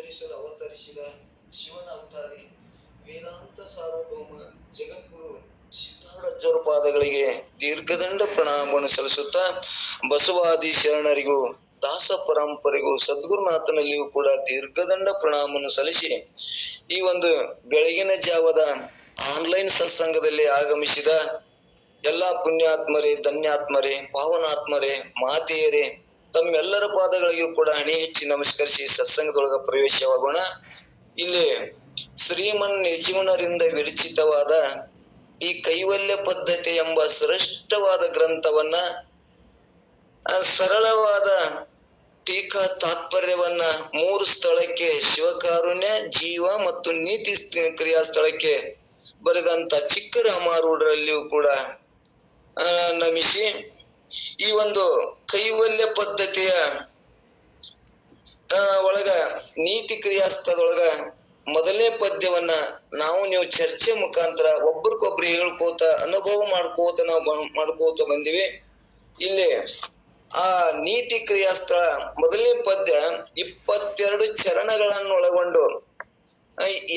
ಉಪದೇಶಿಸಲು ಅವತರಿಸಿದ ಶಿವನ ಅವತಾರಿ ವೇದಾಂತ ಸಾರ್ವಭೌಮ ಜಗದ್ಗುರು ಸಿದ್ಧಾರೂಢ ಪಾದಗಳಿಗೆ ದೀರ್ಘದಂಡ ಪ್ರಣಾಮವನ್ನು ಸಲ್ಲಿಸುತ್ತಾ ಬಸವಾದಿ ಶರಣರಿಗೂ ದಾಸ ಪರಂಪರೆಗೂ ಸದ್ಗುರುನಾಥನಲ್ಲಿಯೂ ಕೂಡ ದೀರ್ಘದಂಡ ಪ್ರಣಾಮವನ್ನು ಸಲ್ಲಿಸಿ ಈ ಒಂದು ಬೆಳಗಿನ ಜಾವದ ಆನ್ಲೈನ್ ಸತ್ಸಂಗದಲ್ಲಿ ಆಗಮಿಸಿದ ಎಲ್ಲಾ ಪುಣ್ಯಾತ್ಮರೇ, ಧನ್ಯಾತ್ಮರೇ, ಪಾವನಾತ್ಮರೇ, ಮಾತೆಯರೇ, ತಮ್ಮೆಲ್ಲರ ಪಾದಗಳಿಗೂ ಕೂಡ ಹಣಿ ಹೆಚ್ಚಿ ನಮಸ್ಕರಿಸಿ ಸತ್ಸಂಗದೊಳಗ ಪ್ರವೇಶವಾಗೋಣ. ಇಲ್ಲಿ ಶ್ರೀಮನ್ ನಿರ್ಜೀವನರಿಂದ ವಿರಚಿತವಾದ ಈ ಕೈವಲ್ಯ ಪದ್ಧತಿ ಎಂಬ ಶ್ರೇಷ್ಠವಾದ ಗ್ರಂಥವನ್ನ ಸರಳವಾದ ಟೀಕಾ ತಾತ್ಪರ್ಯವನ್ನ 3 ಸ್ಥಳಕ್ಕೆ ಶಿವಕಾರುಣ್ಯ, ಜೀವ ಮತ್ತು ನೀತಿ ಕ್ರಿಯಾ ಸ್ಥಳಕ್ಕೆ ಬರೆದಂತ ಚಿಕ್ಕರಾಮಾರೂಢರಲ್ಲಿಯೂ ಕೂಡ ನಮಿಸಿ ಈ ಒಂದು ಕೈವಲ್ಯ ಪದ್ಧತಿಯ ಒಳಗ ನೀತಿ ಕ್ರಿಯಾಸ್ಥದೊಳಗ ಮೊದಲನೇ ಪದ್ಯವನ್ನ ನಾವು ನೀವು ಚರ್ಚೆ ಮುಖಾಂತರ ಒಬ್ರಿಗೊಬ್ರು ಹೇಳ್ಕೋತ ಅನುಭವ ಮಾಡ್ಕೋತ ಬಂದಿವಿ. ಇಲ್ಲಿ ಆ ನೀತಿ ಕ್ರಿಯಾಸ್ಥಳ ಮೊದಲನೇ ಪದ್ಯ 22 ಚರಣಗಳನ್ನು ಒಳಗೊಂಡು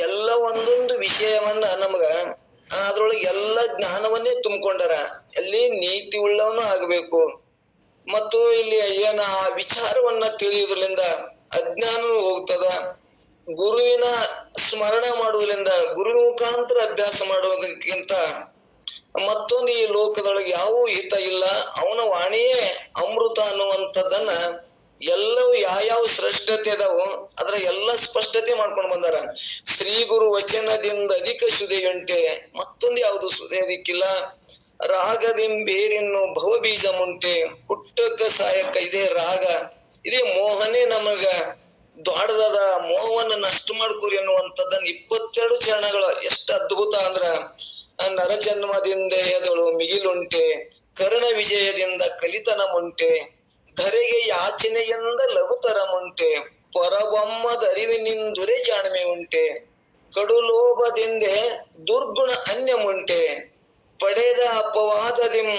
ಎಲ್ಲ ಒಂದೊಂದು ವಿಷಯವನ್ನ ನಮಗ ಅದ್ರೊಳಗೆ ಎಲ್ಲ ಜ್ಞಾನವನ್ನೇ ತುಂಬಿಕೊಂಡಾರ. ಅಲ್ಲಿ ನೀತಿ ಉಳ್ಳವನು ಆಗಬೇಕು ಮತ್ತು ಇಲ್ಲಿ ಏನ ಆ ವಿಚಾರವನ್ನ ತಿಳಿಯುವುದರಿಂದ ಅಜ್ಞಾನವೂ ಹೋಗ್ತದ. ಗುರುವಿನ ಸ್ಮರಣ ಮಾಡುವುದರಿಂದ ಗುರು ಮುಖಾಂತರ ಅಭ್ಯಾಸ ಮಾಡುವುದಕ್ಕಿಂತ ಮತ್ತೊಂದು ಈ ಲೋಕದೊಳಗೆ ಯಾವ ಹಿತ ಇಲ್ಲ, ಅವನ ವಾಣಿಯೇ ಅಮೃತ ಅನ್ನುವಂಥದ್ದನ್ನ ಎಲ್ಲವೂ ಯಾವ ಶ್ರೇಷ್ಠತೆ ಅದಾವು ಅದ್ರ ಎಲ್ಲ ಸ್ಪಷ್ಟತೆ ಮಾಡ್ಕೊಂಡು ಬಂದಾರ. ಶ್ರೀ ಗುರು ವಚನದಿಂದ ಅಧಿಕ ಸುದೆಯುಂಟೆ, ಮತ್ತೊಂದು ಯಾವುದು ಸುದೆ ಅದಕ್ಕಿಲ್ಲ. ರಾಗದಿಂಬೇರಿನ್ನು ಭವಬೀಜ ಮುಂಟೆ, ಹುಟ್ಟಕ ಸಾಯಕ ಇದೇ ರಾಗ, ಇದೇ ಮೋಹನೇ ನಮಗ ದ್ವಾಡದ ಮೋಹವನ್ನು ನಷ್ಟ ಮಾಡ್ಕೋರಿ ಅನ್ನುವಂಥದ್ದನ್ನ 22 ಚರಣಗಳು ಎಷ್ಟು ಅದ್ಭುತ ಅಂದ್ರ ನರಜನ್ಮದಿಂದ ಎದಳು ಮಿಗಿಲುಂಟೆ, ಕರ್ಣ ವಿಜಯದಿಂದ ಕಲಿತನ ಮುಂಟೆ, ಧರೆಗೆ ಯಾಚನೆಯಿಂದ ಲಘುತರ ಮುಂಟೆ, ಪರಬೊಮ್ಮದರಿವಿನಿಂದುರೆ ಜಾಣ್ಮೆ ಉಂಟೆ, ಕಡುಲೋಭದಿಂದ ದುರ್ಗುಣ ಅನ್ಯ ಮುಂಟೆ, ಪಡೆದ ಅಪವಾದದಿಂ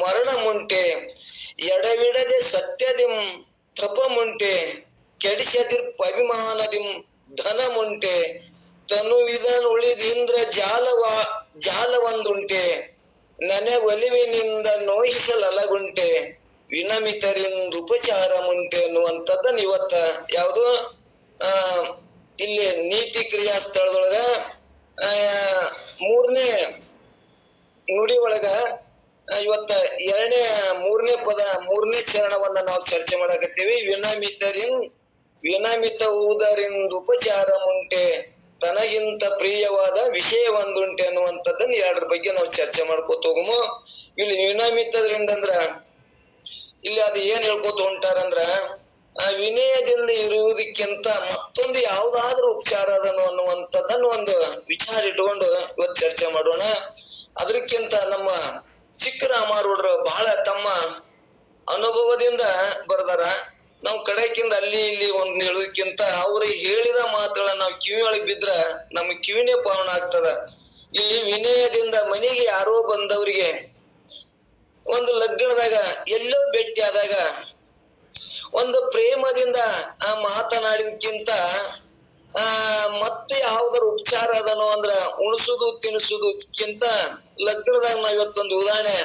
ಮರಣ ಮುಂಟೆ, ಎಡವಿಡದೆ ಸತ್ಯದಿಂ ತಪ ಮುಂಟೆ, ಕೆಡಿಸದಿರ್ ಅಭಿಮಾನದಿಂ ಧನ ಮುಂಟೆ, ತನುವಿದನುಳಿದಿಂದ್ರ ಜಾಲವೊಂದುಂಟೆ, ನನೆ ಒಲಿವಿನಿಂದ ನೋಯಿಸಲಗುಂಟೆ, ವಿನಮಿತರಿಂದ ಉಪಚಾರ ಮುಂಟೆ ಅನ್ನುವಂಥದ್ದನ್ನ ಇವತ್ತ ಯಾವುದು ಇಲ್ಲಿ ನೀತಿ ಕ್ರಿಯಾ ಸ್ಥಳದೊಳಗ 3ನೇ ನುಡಿ ಒಳಗ ಇವತ್ತ 3ನೇ ಪದ 3ನೇ ಚರಣವನ್ನ ನಾವು ಚರ್ಚೆ ಮಾಡಕತ್ತೀವಿ. ವಿನಮಿತ ಊದರಿಂದ ಉಪಚಾರ ಮುಂಟೆ, ತನಗಿಂತ ಪ್ರಿಯವಾದ ವಿಷಯ ಒಂದುಂಟೆ ಅನ್ನುವಂಥದ್ದನ್ನ 2ರ ಬಗ್ಗೆ ನಾವು ಚರ್ಚೆ ಮಾಡ್ಕೋತ ಹೋಗುಮು. ಇಲ್ಲಿ ವಿನಮಿತದ್ರಿಂದ ಅಂದ್ರ ಇಲ್ಲಿ ಅದು ಏನ್ ಹೇಳ್ಕೋತ ಹೊಂಟಾರಂದ್ರ ವಿನಯದಿಂದ ಇರುವುದಕ್ಕಿಂತ ಮತ್ತೊಂದು ಯಾವ್ದಾದ್ರೂ ಉಪಚಾರ ಅದನ್ನು ಅನ್ನುವಂಥದ್ದನ್ನು ಒಂದು ವಿಚಾರ ಇಟ್ಕೊಂಡು ಇವತ್ತು ಚರ್ಚೆ ಮಾಡೋಣ. ಅದಕ್ಕಿಂತ ನಮ್ಮ ಚಿಕ್ಕರಾಮಾರೂಢರು ಬಹಳ ತಮ್ಮ ಅನುಭವದಿಂದ ಬರ್ದಾರ. ನಾವು ಕಡೆಕಿಂದ ಅಲ್ಲಿ ಇಲ್ಲಿ ಒಂದ್ ಹೇಳೋದಕ್ಕಿಂತ ಅವ್ರಿಗೆ ಹೇಳಿದ ಮಾತುಗಳನ್ನ ನಾವು ಕಿವಿ ಒಳಗೆ ಬಿದ್ರ ನಮ್ ಕಿವಿನೇ ಪಾವನ ಆಗ್ತದ. ಇಲ್ಲಿ ವಿನಯದಿಂದ ಮನೆಗೆ ಯಾರೋ ಬಂದವರಿಗೆ ಒಂದು ಲಗ್ನದಾಗ ಎಲ್ಲೋ ಭೇಟಿ ಆದಾಗ ಒಂದು ಪ್ರೇಮದಿಂದ ಮಾತನಾಡಿದಕ್ಕಿಂತ ಮತ್ತೆ ಯಾವ್ದಾರ ಉಪಚಾರ ಅದನೋ ಅಂದ್ರ ಉಣಿಸುದು ತಿನ್ನಿಸುದಕ್ಕಿಂತ ಲಗ್ನದಾಗ ನಾವ್ ಇವತ್ತೊಂದು ಉದಾಹರಣೆ,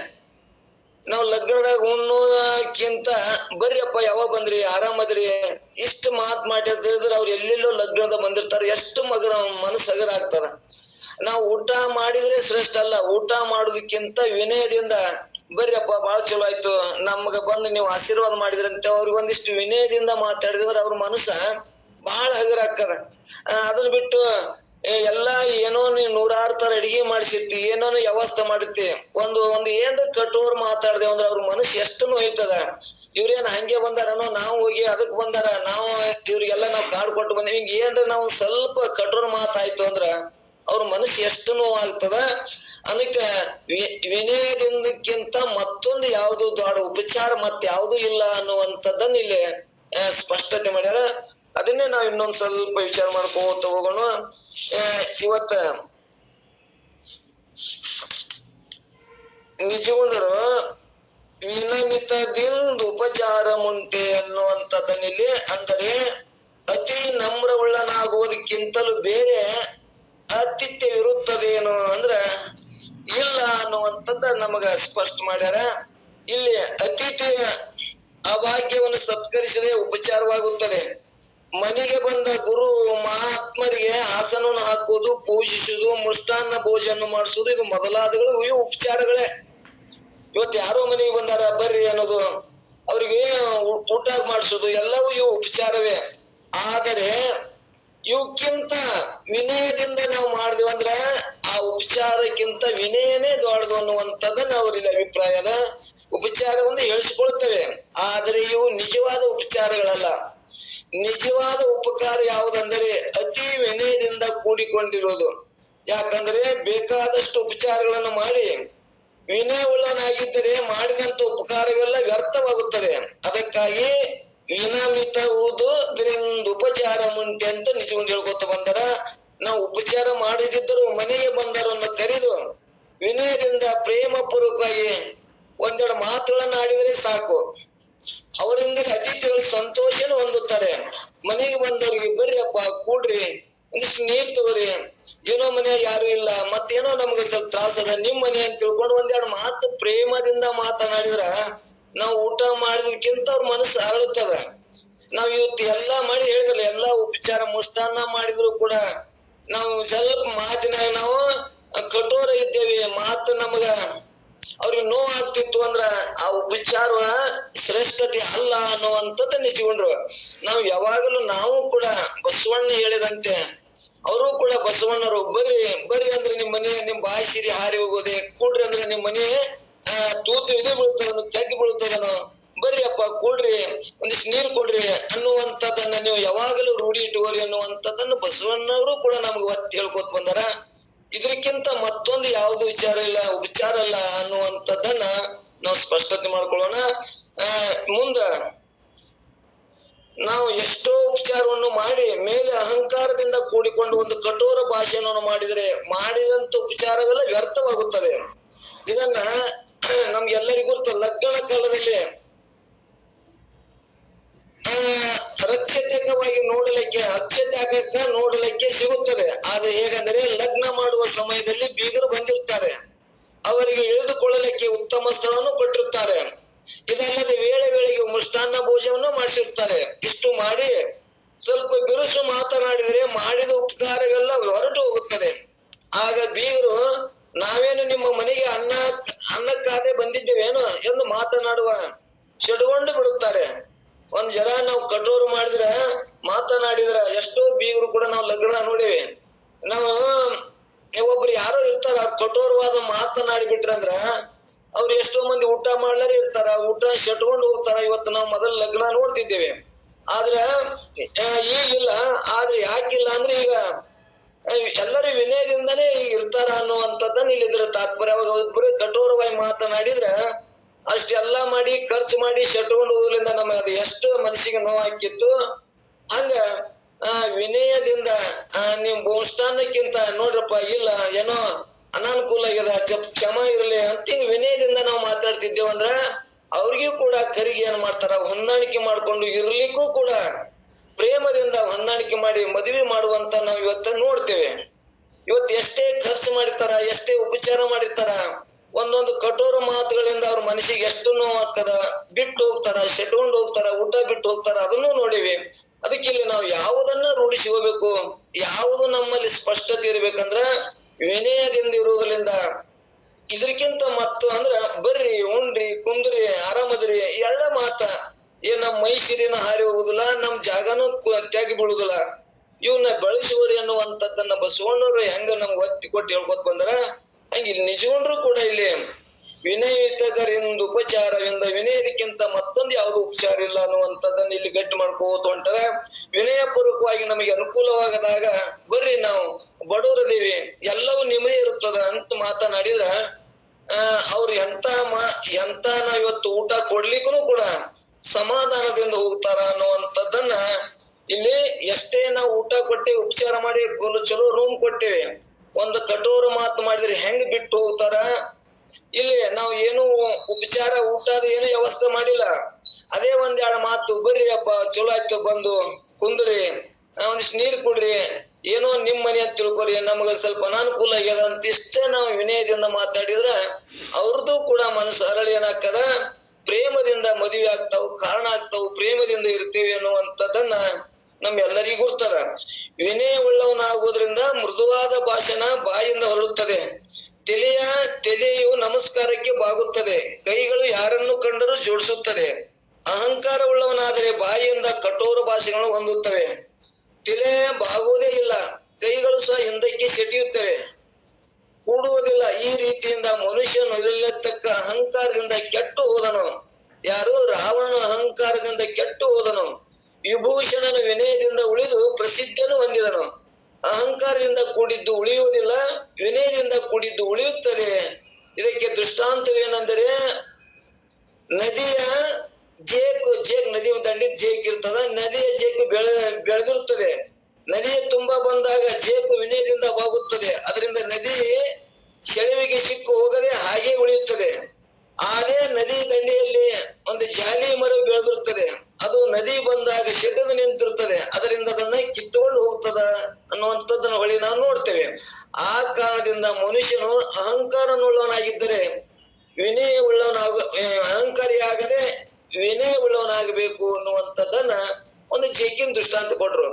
ನಾವ್ ಲಗ್ನದಾಗ ಉಣ್ಣೋದಕ್ಕಿಂತ ಬರ್ರಿಯಪ್ಪ ಯಾವಾಗ ಬಂದ್ರಿ ಆರಾಮದ್ರಿ ಇಷ್ಟ ಮಾತಾಡಿದ್ರೆ ಅವ್ರು ಎಲ್ಲೆಲ್ಲೋ ಲಗ್ನದ ಬಂದಿರ್ತಾರ, ಎಷ್ಟು ಮನಸ್ಸು ಹಗರ ಆಗ್ತದ. ನಾವು ಊಟ ಮಾಡಿದ್ರೆ ಶ್ರೇಷ್ಠ ಅಲ್ಲ, ಊಟ ಮಾಡುದಕ್ಕಿಂತ ವಿನಯದಿಂದ ಬರ್ರಿಯಪ್ಪ ಬಾಳ ಚಲೋ ಆಯ್ತು ನಮ್ಗ ಬಂದು ನೀವು ಆಶೀರ್ವಾದ ಮಾಡಿದ್ರಂತೆ ಅವ್ರಿಗೆ ಒಂದಿಷ್ಟು ವಿನಯದಿಂದ ಮಾತಾಡಿದ್ರೆ ಅವ್ರ ಮನಸ್ಸ ಬಹಳ ಹಗರ ಆಗ್ತದ. ಅದನ್ನ ಬಿಟ್ಟು ಎಲ್ಲಾ ಏನೋ ನೀವ್ 100 ತರ ಅಡಿಗೆ ಮಾಡಿಸಿರ್ತಿ, ಏನೋ ವ್ಯವಸ್ಥೆ ಮಾಡಿರ್ತಿ, ಒಂದು ಏನ್ರ ಕಠೋರ್ ಮಾತಾಡ್ದೇವ್ ಅಂದ್ರ ಅವ್ರ ಮನಸ್ಸು ಎಷ್ಟು ನೋಯ್ತದ. ಇವ್ರೇನ್ ಹಂಗೆ ಬಂದಾರನೋ, ನಾವು ಹೋಗಿ ಅದಕ್ ಬಂದಾರ, ನಾವು ಇವ್ರಿಗೆಲ್ಲ ನಾವು ಕಾಡ್ ಕೊಟ್ಟು ಬಂದಿವಿ, ಹಿಂಗ ಏನ್ರ ನಾವು ಸ್ವಲ್ಪ ಕಠೋರ್ ಮಾತಾಯ್ತು ಅಂದ್ರ ಅವ್ರ ಮನಸ್ಸು ಎಷ್ಟು ನೋವಾಗ್ತದ. ಅದಕ್ಕ ವಿನಯದಿಂದಕ್ಕಿಂತ ಮತ್ತೊಂದು ಯಾವ್ದು ದೊಡ್ಡ ಉಪಚಾರ ಮತ್ ಯಾವ್ದು ಇಲ್ಲ ಅನ್ನುವಂಥದ್ದನ್ನ ಇಲ್ಲಿ ಸ್ಪಷ್ಟತೆ ಮಾಡ್ಯಾರ. ಅದನ್ನೇ ನಾವ್ ಇನ್ನೊಂದ್ ಸ್ವಲ್ಪ ವಿಚಾರ ಮಾಡ್ಕೋತ ಹೋಗೋಣ. ಇವತ್ತ ನಿಜಗುಣರು ವಿನಮಿತದಿಂದ ಉಪಚಾರ ಮುಂಟೆ ಅನ್ನುವಂಥದ್ದನ್ನಿಲ್ಲಿ ಅಂದರೆ ಅತಿ ನಮ್ರವುಳ್ಳನಾಗುವುದಕ್ಕಿಂತಲೂ ಬೇರೆ ಆತಿಥ್ಯವಿರುತ್ತದೇನು ಅಂದ್ರ ಇಲ್ಲ ಅನ್ನುವಂಥದ್ದ ನಮಗ ಸ್ಪಷ್ಟ ಮಾಡ್ಯಾರ. ಇಲ್ಲಿ ಅತಿಥಿ ಅಭಾಗ್ಯವನ್ನು ಸತ್ಕರಿಸದೆ ಉಪಚಾರವಾಗುತ್ತದೆ. ಮನೆಗೆ ಬಂದ ಗುರು ಮಹಾತ್ಮರಿಗೆ ಆಸನವನ್ನು ಹಾಕುವುದು, ಪೂಜಿಸುವುದು, ಮೃಷ್ಟಾನ್ನ ಭೋಜನ ಮಾಡಿಸುವುದು, ಇದು ಮೊದಲಾದಗಳು ಇವು ಉಪಚಾರಗಳೇ. ಇವತ್ತು ಯಾರೋ ಮನೆಗೆ ಬಂದಾರ ಬರ್ರಿ ಅನ್ನೋದು, ಅವ್ರಿಗೆ ಊಟ ಮಾಡಿಸೋದು ಎಲ್ಲವೂ ಇವು ಉಪಚಾರವೇ. ಆದರೆ ಇವಕ್ಕಿಂತ ವಿನಯದಿಂದ ನಾವು ಮಾಡಿದ್ವಿ ಅಂದ್ರ ಆ ಉಪಚಾರಕ್ಕಿಂತ ವಿನಯನೇ ದೊಡ್ಡದು ಅನ್ನುವಂಥದ್ದನ್ನ ಅವ್ರಿಗೆ ಅಭಿಪ್ರಾಯದ. ಉಪಚಾರವನ್ನು ಹೇಳಿಸ್ಕೊಳ್ತೇವೆ, ಆದರೆ ಇವು ನಿಜವಾದ ಉಪಚಾರಗಳಲ್ಲ. ನಿಜವಾದ ಉಪಕಾರ ಯಾವುದಂದರೆ ಅತಿ ವಿನಯದಿಂದ ಕೂಡಿಕೊಂಡಿರೋದು. ಯಾಕಂದ್ರೆ ಬೇಕಾದಷ್ಟು ಉಪಚಾರಗಳನ್ನು ಮಾಡಿ ವಿನಯವುಳ್ಳನಾಗಿದ್ದರೆ ಮಾಡಿದಂತ ಉಪಕಾರವೆಲ್ಲ ವ್ಯರ್ಥವಾಗುತ್ತದೆ. ಅದಕ್ಕಾಗಿ ವಿನಮಿತವುದರಿಂದ ಉಪಚಾರ ಮುಂಟೆ ಅಂತ ನಿಜಗೊಂಡು ಹೇಳ್ಕೊತ ಬಂದರ. ನಾವು ಉಪಚಾರ ಮಾಡದಿದ್ದರೂ ಮನೆಗೆ ಬಂದರನ್ನು ಕರೆದು ವಿನಯದಿಂದ ಪ್ರೇಮ ಪೂರ್ವಕವಾಗಿ ಒಂದೆರಡು ಮಾತುಗಳನ್ನ ಆಡಿದರೆ ಸಾಕು. ಅವರಿಂದ ಅತಿಥಿಗಳು ಸಂತೋಷನ ಹೊಂದುತ್ತಾರೆ. ಮನೆಗೆ ಬಂದವ್ರಿಗೆ ಬರ್ರಿಯಪ್ಪ ಕೂಡ್ರಿ, ಒಂದಿಷ್ಟು ನೀರ್ ತಗೋರಿ, ಏನೋ ಮನೆಯಾಗ ಯಾರು ಇಲ್ಲ, ಮತ್ತೇನೋ ನಮ್ಗೆ ಸ್ವಲ್ಪ ತ್ರಾಸದ, ನಿಮ್ ಮನೆ ಅಂತ ತಿಳ್ಕೊಂಡು ಒಂದೆರಡು ಮಾತು ಪ್ರೇಮದಿಂದ ಮಾತನಾಡಿದ್ರ ನಾವು ಊಟ ಮಾಡಿದಕ್ಕಿಂತ ಅವ್ರ ಮನಸ್ಸು ಅರಳುತ್ತದ. ನಾವ್ ಇವತ್ತು ಎಲ್ಲಾ ಮಾಡಿ ಹೇಳಿದ್ರಲ್ಲ, ಎಲ್ಲಾ ಉಪಚಾರ ಮುಷ್ಟಾನ್ನ ಮಾಡಿದ್ರು ಕೂಡ ನಾವು ಸ್ವಲ್ಪ ಮಾತಿನಾಗ ನಾವು ಕಠೋರ ಇದ್ದೇವೆ, ಮಾತು ನಮಗ ಅವ್ರಿಗೆ ನೋವು ಆಗ್ತಿತ್ತು ಅಂದ್ರ ಆ ಉಪಚಾರ ಶ್ರೇಷ್ಠತೆ ಅಲ್ಲ ಅನ್ನುವಂಥದ್ದು ನಿಜಗೊಂಡ್ರು. ನಾವು ಯಾವಾಗಲೂ ನಾವು ಕೂಡ ಬಸವಣ್ಣ ಹೇಳಿದಂತೆ ಅವರು ಕೂಡ ಬಸವಣ್ಣರು ಬರ್ರಿ ಬರ್ರಿ ಅಂದ್ರೆ ನಿಮ್ ಮನೆ ನಿಮ್ ಬಾಯಿ ಸಿರಿ ಹಾರಿ ಹೋಗೋದೆ, ಕೂಡ್ರಿ ಅಂದ್ರೆ ನಿಮ್ ಮನೆ ತೂತು ಇದು ಬೀಳ್ತದನೋ ತೆಗ್ಗಿ ಬೀಳ್ತದನೋ, ಬರ್ರಿ ಅಪ್ಪ ಕೂಡ್ರಿ ಒಂದಿಷ್ಟು ನೀರು ಕೊಡ್ರಿ ಅನ್ನುವಂಥದ್ದನ್ನ ನೀವು ಯಾವಾಗಲೂ ರೂಢಿ ಇಟ್ಕೋರಿ ಅನ್ನುವಂಥದ್ದನ್ನು ಬಸವಣ್ಣವರು ಕೂಡ ನಮ್ಗೆ ಒತ್ತಿ ಹೇಳ್ಕೊತ ಬಂದಾರ. ಇದಕ್ಕಿಂತ ಮತ್ತೊಂದು ಯಾವ್ದು ವಿಚಾರ ಇಲ್ಲ, ಉಪಚಾರ ಅಲ್ಲ ಅನ್ನುವಂಥದ್ದನ್ನ ನಾವು ಸ್ಪಷ್ಟತೆ ಮಾಡ್ಕೊಳ್ಳೋಣ. ಮುಂದ ನಾವು ಎಷ್ಟೋ ಉಪಚಾರವನ್ನು ಮಾಡಿ ಮೇಲೆ ಅಹಂಕಾರದಿಂದ ಕೂಡಿಕೊಂಡು ಒಂದು ಕಠೋರ ಭಾಷೆಯನ್ನು ಮಾಡಿದರೆ ಮಾಡಿದಂತ ಉಪಚಾರವೆಲ್ಲ ವ್ಯರ್ಥವಾಗುತ್ತದೆ. ಇದನ್ನ ನಮ್ಗೆಲ್ಲರಿಗೂ ಗೊತ್ತ. ಲಗ್ನ ಕಾಲದಲ್ಲಿ ರಕ್ಷತೆಕವಾಗಿ ನೋಡಲಿಕ್ಕೆ ಅಕ್ಷತ್ಯಾಗಕ್ಕ ನೋಡಲಿಕ್ಕೆ ಸಿಗುತ್ತದೆ. ಆದ್ರೆ ಹೇಗಂದ್ರೆ ಲಗ್ನ ಮಾಡುವ ಸಮಯದಲ್ಲಿ ಬೀಗರು ಬಂದಿರ್ತಾರೆ, ಅವರಿಗೆ ಇಳಿದುಕೊಳ್ಳಲಿಕ್ಕೆ ಉತ್ತಮ ಸ್ಥಳವನ್ನು ಕೊಟ್ಟಿರ್ತಾರೆ. ಇದಲ್ಲದೆ ವೇಳೆ ವೇಳೆಗೆ ಮೃಷ್ಟಾನ್ನ ಭೋಜನವನ್ನು ಮಾಡಿಸಿರ್ತಾರೆ. ಇಷ್ಟು ಮಾಡಿ ಸ್ವಲ್ಪ ಬಿರುಸು ಮಾತನಾಡಿದರೆ ಮಾಡಿದ ಉಪಕಾರವೆಲ್ಲ ಹೊರಟು ಹೋಗುತ್ತದೆ. ಆಗ ಬೀಗರು ನಾವೇನು ನಿಮ್ಮ ಮನೆಗೆ ಅನ್ನಕ್ಕಾದೆ ಬಂದಿದ್ದೇವೇನು ಎಂದು ಮಾತನಾಡುವ ಸಿಡ್ಕೊಂಡು ಬಿಡುತ್ತಾರೆ. ಒಂದ್ ಜರ ನಾವು ಕಠೋರ ಮಾಡಿದ್ರ ಮಾತನಾಡಿದ್ರ ಎಷ್ಟೋ ಬೀಗರು ಕೂಡ ನಾವು ಲಗ್ನ ನೋಡಿವಿ. ನಾವು ಒಬ್ರು ಯಾರೋ ಇರ್ತಾರ, ಕಠೋರವಾದ ಮಾತನಾಡಿ ಬಿಟ್ರಂದ್ರ ಅವ್ರು ಎಷ್ಟೋ ಮಂದಿ ಊಟ ಮಾಡ್ಲಾರ ಇರ್ತಾರ, ಊಟ ಶಟ್ಕೊಂಡು ಹೋಗ್ತಾರ. ಇವತ್ತು ನಾವು ಮೊದಲು ಲಗ್ನ ನೋಡ್ತಿದ್ದೇವೆ, ಆದ್ರ ಈಗಿಲ್ಲ. ಆದ್ರೆ ಯಾಕಿಲ್ಲ ಅಂದ್ರೆ ಈಗ ಎಲ್ಲರೂ ವಿನಯದಿಂದನೇ ಈಗ ಇರ್ತಾರ ಅನ್ನುವಂಥದ್ದನ್ನ ಇಲ್ಲಿದ್ರ ತಾತ್ಪರ್ಯ. ಅವಾಗ ಒಬ್ಬರು ಕಠೋರವಾಗಿ ಮಾತನಾಡಿದ್ರ ಅಷ್ಟೆಲ್ಲಾ ಮಾಡಿ ಖರ್ಚು ಮಾಡಿ ಶಟ್ಕೊಂಡು ಹೋಗೋದ್ರಿಂದ ನಮಗೆ ಅದು ಎಷ್ಟು ಮನಸ್ಸಿಗೆ ನೋವು ಹಾಕಿತ್ತು. ಹಂಗ ವಿನಯದಿಂದ ನಿಮ್ ಬಹುಷ್ಠಾನಕ್ಕಿಂತ ನೋಡ್ರಪ್ಪ ಇಲ್ಲ ಏನೋ ಅನಾನುಕೂಲ ಆಗ್ಯದ, ಕ್ಷಮ ಇರಲಿ ಅಂತ ವಿನಯದಿಂದ ನಾವು ಮಾತಾಡ್ತಿದ್ದೇವ ಅಂದ್ರ ಅವ್ರಿಗೂ ಕೂಡ ಕರಿಗೆ ಏನ್ ಮಾಡ್ತಾರ, ಹೊಂದಾಣಿಕೆ ಮಾಡ್ಕೊಂಡು ಇರ್ಲಿಕ್ಕೂ ಕೂಡ ಪ್ರೇಮದಿಂದ ಹೊಂದಾಣಿಕೆ ಮಾಡಿ ಮದುವೆ ಮಾಡುವಂತ ನಾವು ಇವತ್ತ ನೋಡ್ತೇವೆ. ಇವತ್ತು ಎಷ್ಟೇ ಖರ್ಚು ಮಾಡಿರ್ತಾರ, ಎಷ್ಟೇ ಉಪಚಾರ ಮಾಡಿರ್ತಾರ, ಒಂದೊಂದು ಕಠೋರ ಮಾತುಗಳಿಂದ ಅವ್ರ ಮನಸ್ಸಿಗೆ ಎಷ್ಟು ನೋವು ಆಗ್ತದ, ಬಿಟ್ಟು ಹೋಗ್ತಾರ, ಸೆಟ್ಕೊಂಡು ಹೋಗ್ತಾರ, ಊಟ ಬಿಟ್ಟು ಹೋಗ್ತಾರ, ಅದನ್ನೂ ನೋಡಿವಿ. ಅದಕ್ಕೆ ಇಲ್ಲಿ ನಾವು ಯಾವುದನ್ನ ರೂಢಿಸಿ ಹೋಗ್ಬೇಕು, ಯಾವುದು ನಮ್ಮಲ್ಲಿ ಸ್ಪಷ್ಟತೆ ಇರ್ಬೇಕಂದ್ರ ವಿನಯದಿಂದ ಇರುವುದರಿಂದ. ಇದಕ್ಕಿಂತ ಮತ್ತು ಅಂದ್ರ ಬರ್ರಿ ಉಣ್ರಿ ಕುಂದ್ರಿ ಆರಾಮದ್ರಿ ಎಲ್ಲ ಮಾತ ಏನ್ ನಮ್ ಮೈಸಿರಿನ ಹಾರಿ ಹೋಗುದಿಲ್ಲ, ನಮ್ ಜಾಗನೂ ತೆಗಿ ಬೀಳುದಿಲ್ಲ. ಇವನ್ನ ಬಳಸುವರಿ ಅನ್ನುವಂಥದ್ದನ್ನ ಬಸವಣ್ಣವ್ರು ಹೆಂಗ ನಮ್ಗೆ ಒತ್ತಿ ಕೊಟ್ಟು ಹೇಳ್ಕೊತ ಬಂದಾರ, ಹಂಗ ಇಲ್ಲಿ ನಿಜಗೊಂಡ್ರು ಕೂಡ ಇಲ್ಲಿ ವಿನಯಿತದರಿಂದ ಉಪಚಾರದಿಂದ ವಿನಯದಕ್ಕಿಂತ ಮತ್ತೊಂದು ಯಾವ್ದು ಉಪಚಾರ ಇಲ್ಲ ಅನ್ನುವಂಥದ್ದನ್ನ ಇಲ್ಲಿ ಗಟ್ಟಿ ಮಾಡ್ಕೋತ ಹೊಂಟಾರ. ವಿನಯ ಪೂರ್ವಕವಾಗಿ ನಮಗೆ ಅನುಕೂಲವಾಗದಾಗ ಬರ್ರಿ ನಾವು ಬಡವರದೇವಿ ಎಲ್ಲವೂ ನಿಮ್ಮದೇ ಇರುತ್ತದ ಅಂತ ಮಾತನಾಡಿದ್ರ ಅವ್ರು ಎಂತ ನಾವ್ ಇವತ್ತು ಊಟ ಕೊಡ್ಲಿಕ್ಕೂ ಕೂಡ ಸಮಾಧಾನದಿಂದ ಹೋಗ್ತಾರ ಅನ್ನುವಂಥದ್ದನ್ನ ಇಲ್ಲಿ ಎಷ್ಟೇ ನಾವು ಊಟ ಕೊಟ್ಟೇವಿ, ಉಪಚಾರ ಮಾಡಿ ಚಲೋ ರೂಮ್ ಕೊಟ್ಟೇವಿ, ಒಂದು ಕಠೋರ ಮಾತು ಮಾಡಿದ್ರೆ ಹೆಂಗ್ ಬಿಟ್ಟು ಹೋಗ್ತಾರ. ಇಲ್ಲಿ ನಾವು ಏನು ಉಪಚಾರ ಊಟದ ಏನು ವ್ಯವಸ್ಥೆ ಮಾಡಿಲ್ಲ, ಅದೇ ಒಂದೆರಡು ಮಾತು ಬರ್ರಿ ಅಪ್ಪ ಚಲೋ ಆಯ್ತು ಬಂದು ಕುಂದ್ರಿ, ಒಂದಿಷ್ಟು ನೀರ್ ಕುಡ್ರಿ, ಏನೋ ನಿಮ್ ಮನೆ ಅಂತ ತಿಳ್ಕೊರಿ, ನಮಗ ಸ್ವಲ್ಪ ಅನಾನುಕೂಲ ಆಗ್ಯದ ಅಂತ ಇಷ್ಟೇ ನಾವು ವಿನಯದಿಂದ ಮಾತಾಡಿದ್ರ ಅವ್ರದ್ದು ಕೂಡ ಮನಸ್ಸು ಅರಳಿ ಏನಾಗ್ತದ, ಪ್ರೇಮದಿಂದ ಮದುವೆ ಆಗ್ತಾವ್, ಕಾರಣ ಆಗ್ತಾವ್, ಪ್ರೇಮದಿಂದ ಇರ್ತೇವೆ ಅನ್ನುವಂಥದ್ದನ್ನ ನಮ್ಮೆಲ್ಲರಿಗೂ ಗುರ್ತದ. ವಿನಯ ಉಳ್ಳವನಾಗುವುದರಿಂದ ಮೃದುವಾದ ಭಾಷಣ ಬಾಯಿಂದ ಹೊರಡುತ್ತದೆ. ತಲೆಯು ನಮಸ್ಕಾರಕ್ಕೆ ಬಾಗುತ್ತದೆ. ಕೈಗಳು ಯಾರನ್ನು ಕಂಡರೂ ಜೋಡಿಸುತ್ತದೆ. ಅಹಂಕಾರ ಉಳ್ಳವನಾದರೆ ಬಾಯಿಯಿಂದ ಕಠೋರ ಭಾಷೆಗಳನ್ನು ಹೊಂದುತ್ತವೆ. ತಲೆ ಬಾಗುವುದೇ ಇಲ್ಲ, ಕೈಗಳು ಸಹ ಹಿಂದಕ್ಕೆ ಸೆಟೆಯುತ್ತವೆ, ಕೂಡುವುದಿಲ್ಲ. ಈ ರೀತಿಯಿಂದ ಮನುಷ್ಯನು ಇರಲಿರ್ತಕ್ಕ ಅಹಂಕಾರದಿಂದ ಕೆಟ್ಟು ಹೋದನು. ಯಾರು? ರಾವಣನು ಅಹಂಕಾರದಿಂದ ಕೆಟ್ಟು ಹೋದನು. ವಿಭೂಷಣನು ವಿನಯದಿಂದ ಉಳಿದು ಪ್ರಸಿದ್ಧಿಯನ್ನು ಹೊಂದಿದನು. ಅಹಂಕಾರದಿಂದ ಕೂಡಿದ್ದು ಉಳಿಯುವುದಿಲ್ಲ, ವಿನಯದಿಂದ ಕೂಡಿದ್ದು ಉಳಿಯುತ್ತದೆ. ಇದಕ್ಕೆ ದೃಷ್ಟಾಂತವೇನೆಂದರೆ, ನದಿಯ ಜೇಕು ನದಿ ದಂಡಿ ಜೇಕ್ ಇರ್ತದ, ನದಿಯ ಜೇಕು ಬೆಳೆದಿರುತ್ತದೆ. ನದಿಯ ತುಂಬಾ ಬಂದಾಗ ಜೇಕು ವಿನಯದಿಂದ ಬಾಗುತ್ತದೆ. ಅದರಿಂದ ನದಿ ಸೆಳವಿಗೆ ಸಿಕ್ಕು ಹೋಗದೆ ಹಾಗೆ ಉಳಿಯುತ್ತದೆ. ಅದೇ ನದಿ ದಂಡೆಯಲ್ಲಿ ಒಂದು ಜಾಲಿ ಮರ ಬೆಳೆದಿರುತ್ತದೆ, ಅದು ನದಿ ಬಂದಾಗ ಸೆಟೆದು ನಿಂತಿರುತ್ತದೆ. ಅದರಿಂದ ಅದನ್ನ ಕಿತ್ತುಕೊಂಡು ಹೋಗ್ತದ ಅನ್ನುವಂಥದ್ದನ್ನು ಹೊಳಿ ನಾವು ನೋಡ್ತೇವೆ. ಆ ಕಾರಣದಿಂದ ಮನುಷ್ಯನು ಅಹಂಕಾರನುಳ್ಳವನಾಗಿದ್ದರೆ ಅಹಂಕಾರಿಯಾಗದೆ ವಿನಯ ಉಳ್ಳವನಾಗಬೇಕು ಅನ್ನುವಂಥದ್ದನ್ನ ಒಂದು ಜೇಕಿನ ದೃಷ್ಟಾಂತ ಕೊಟ್ರು.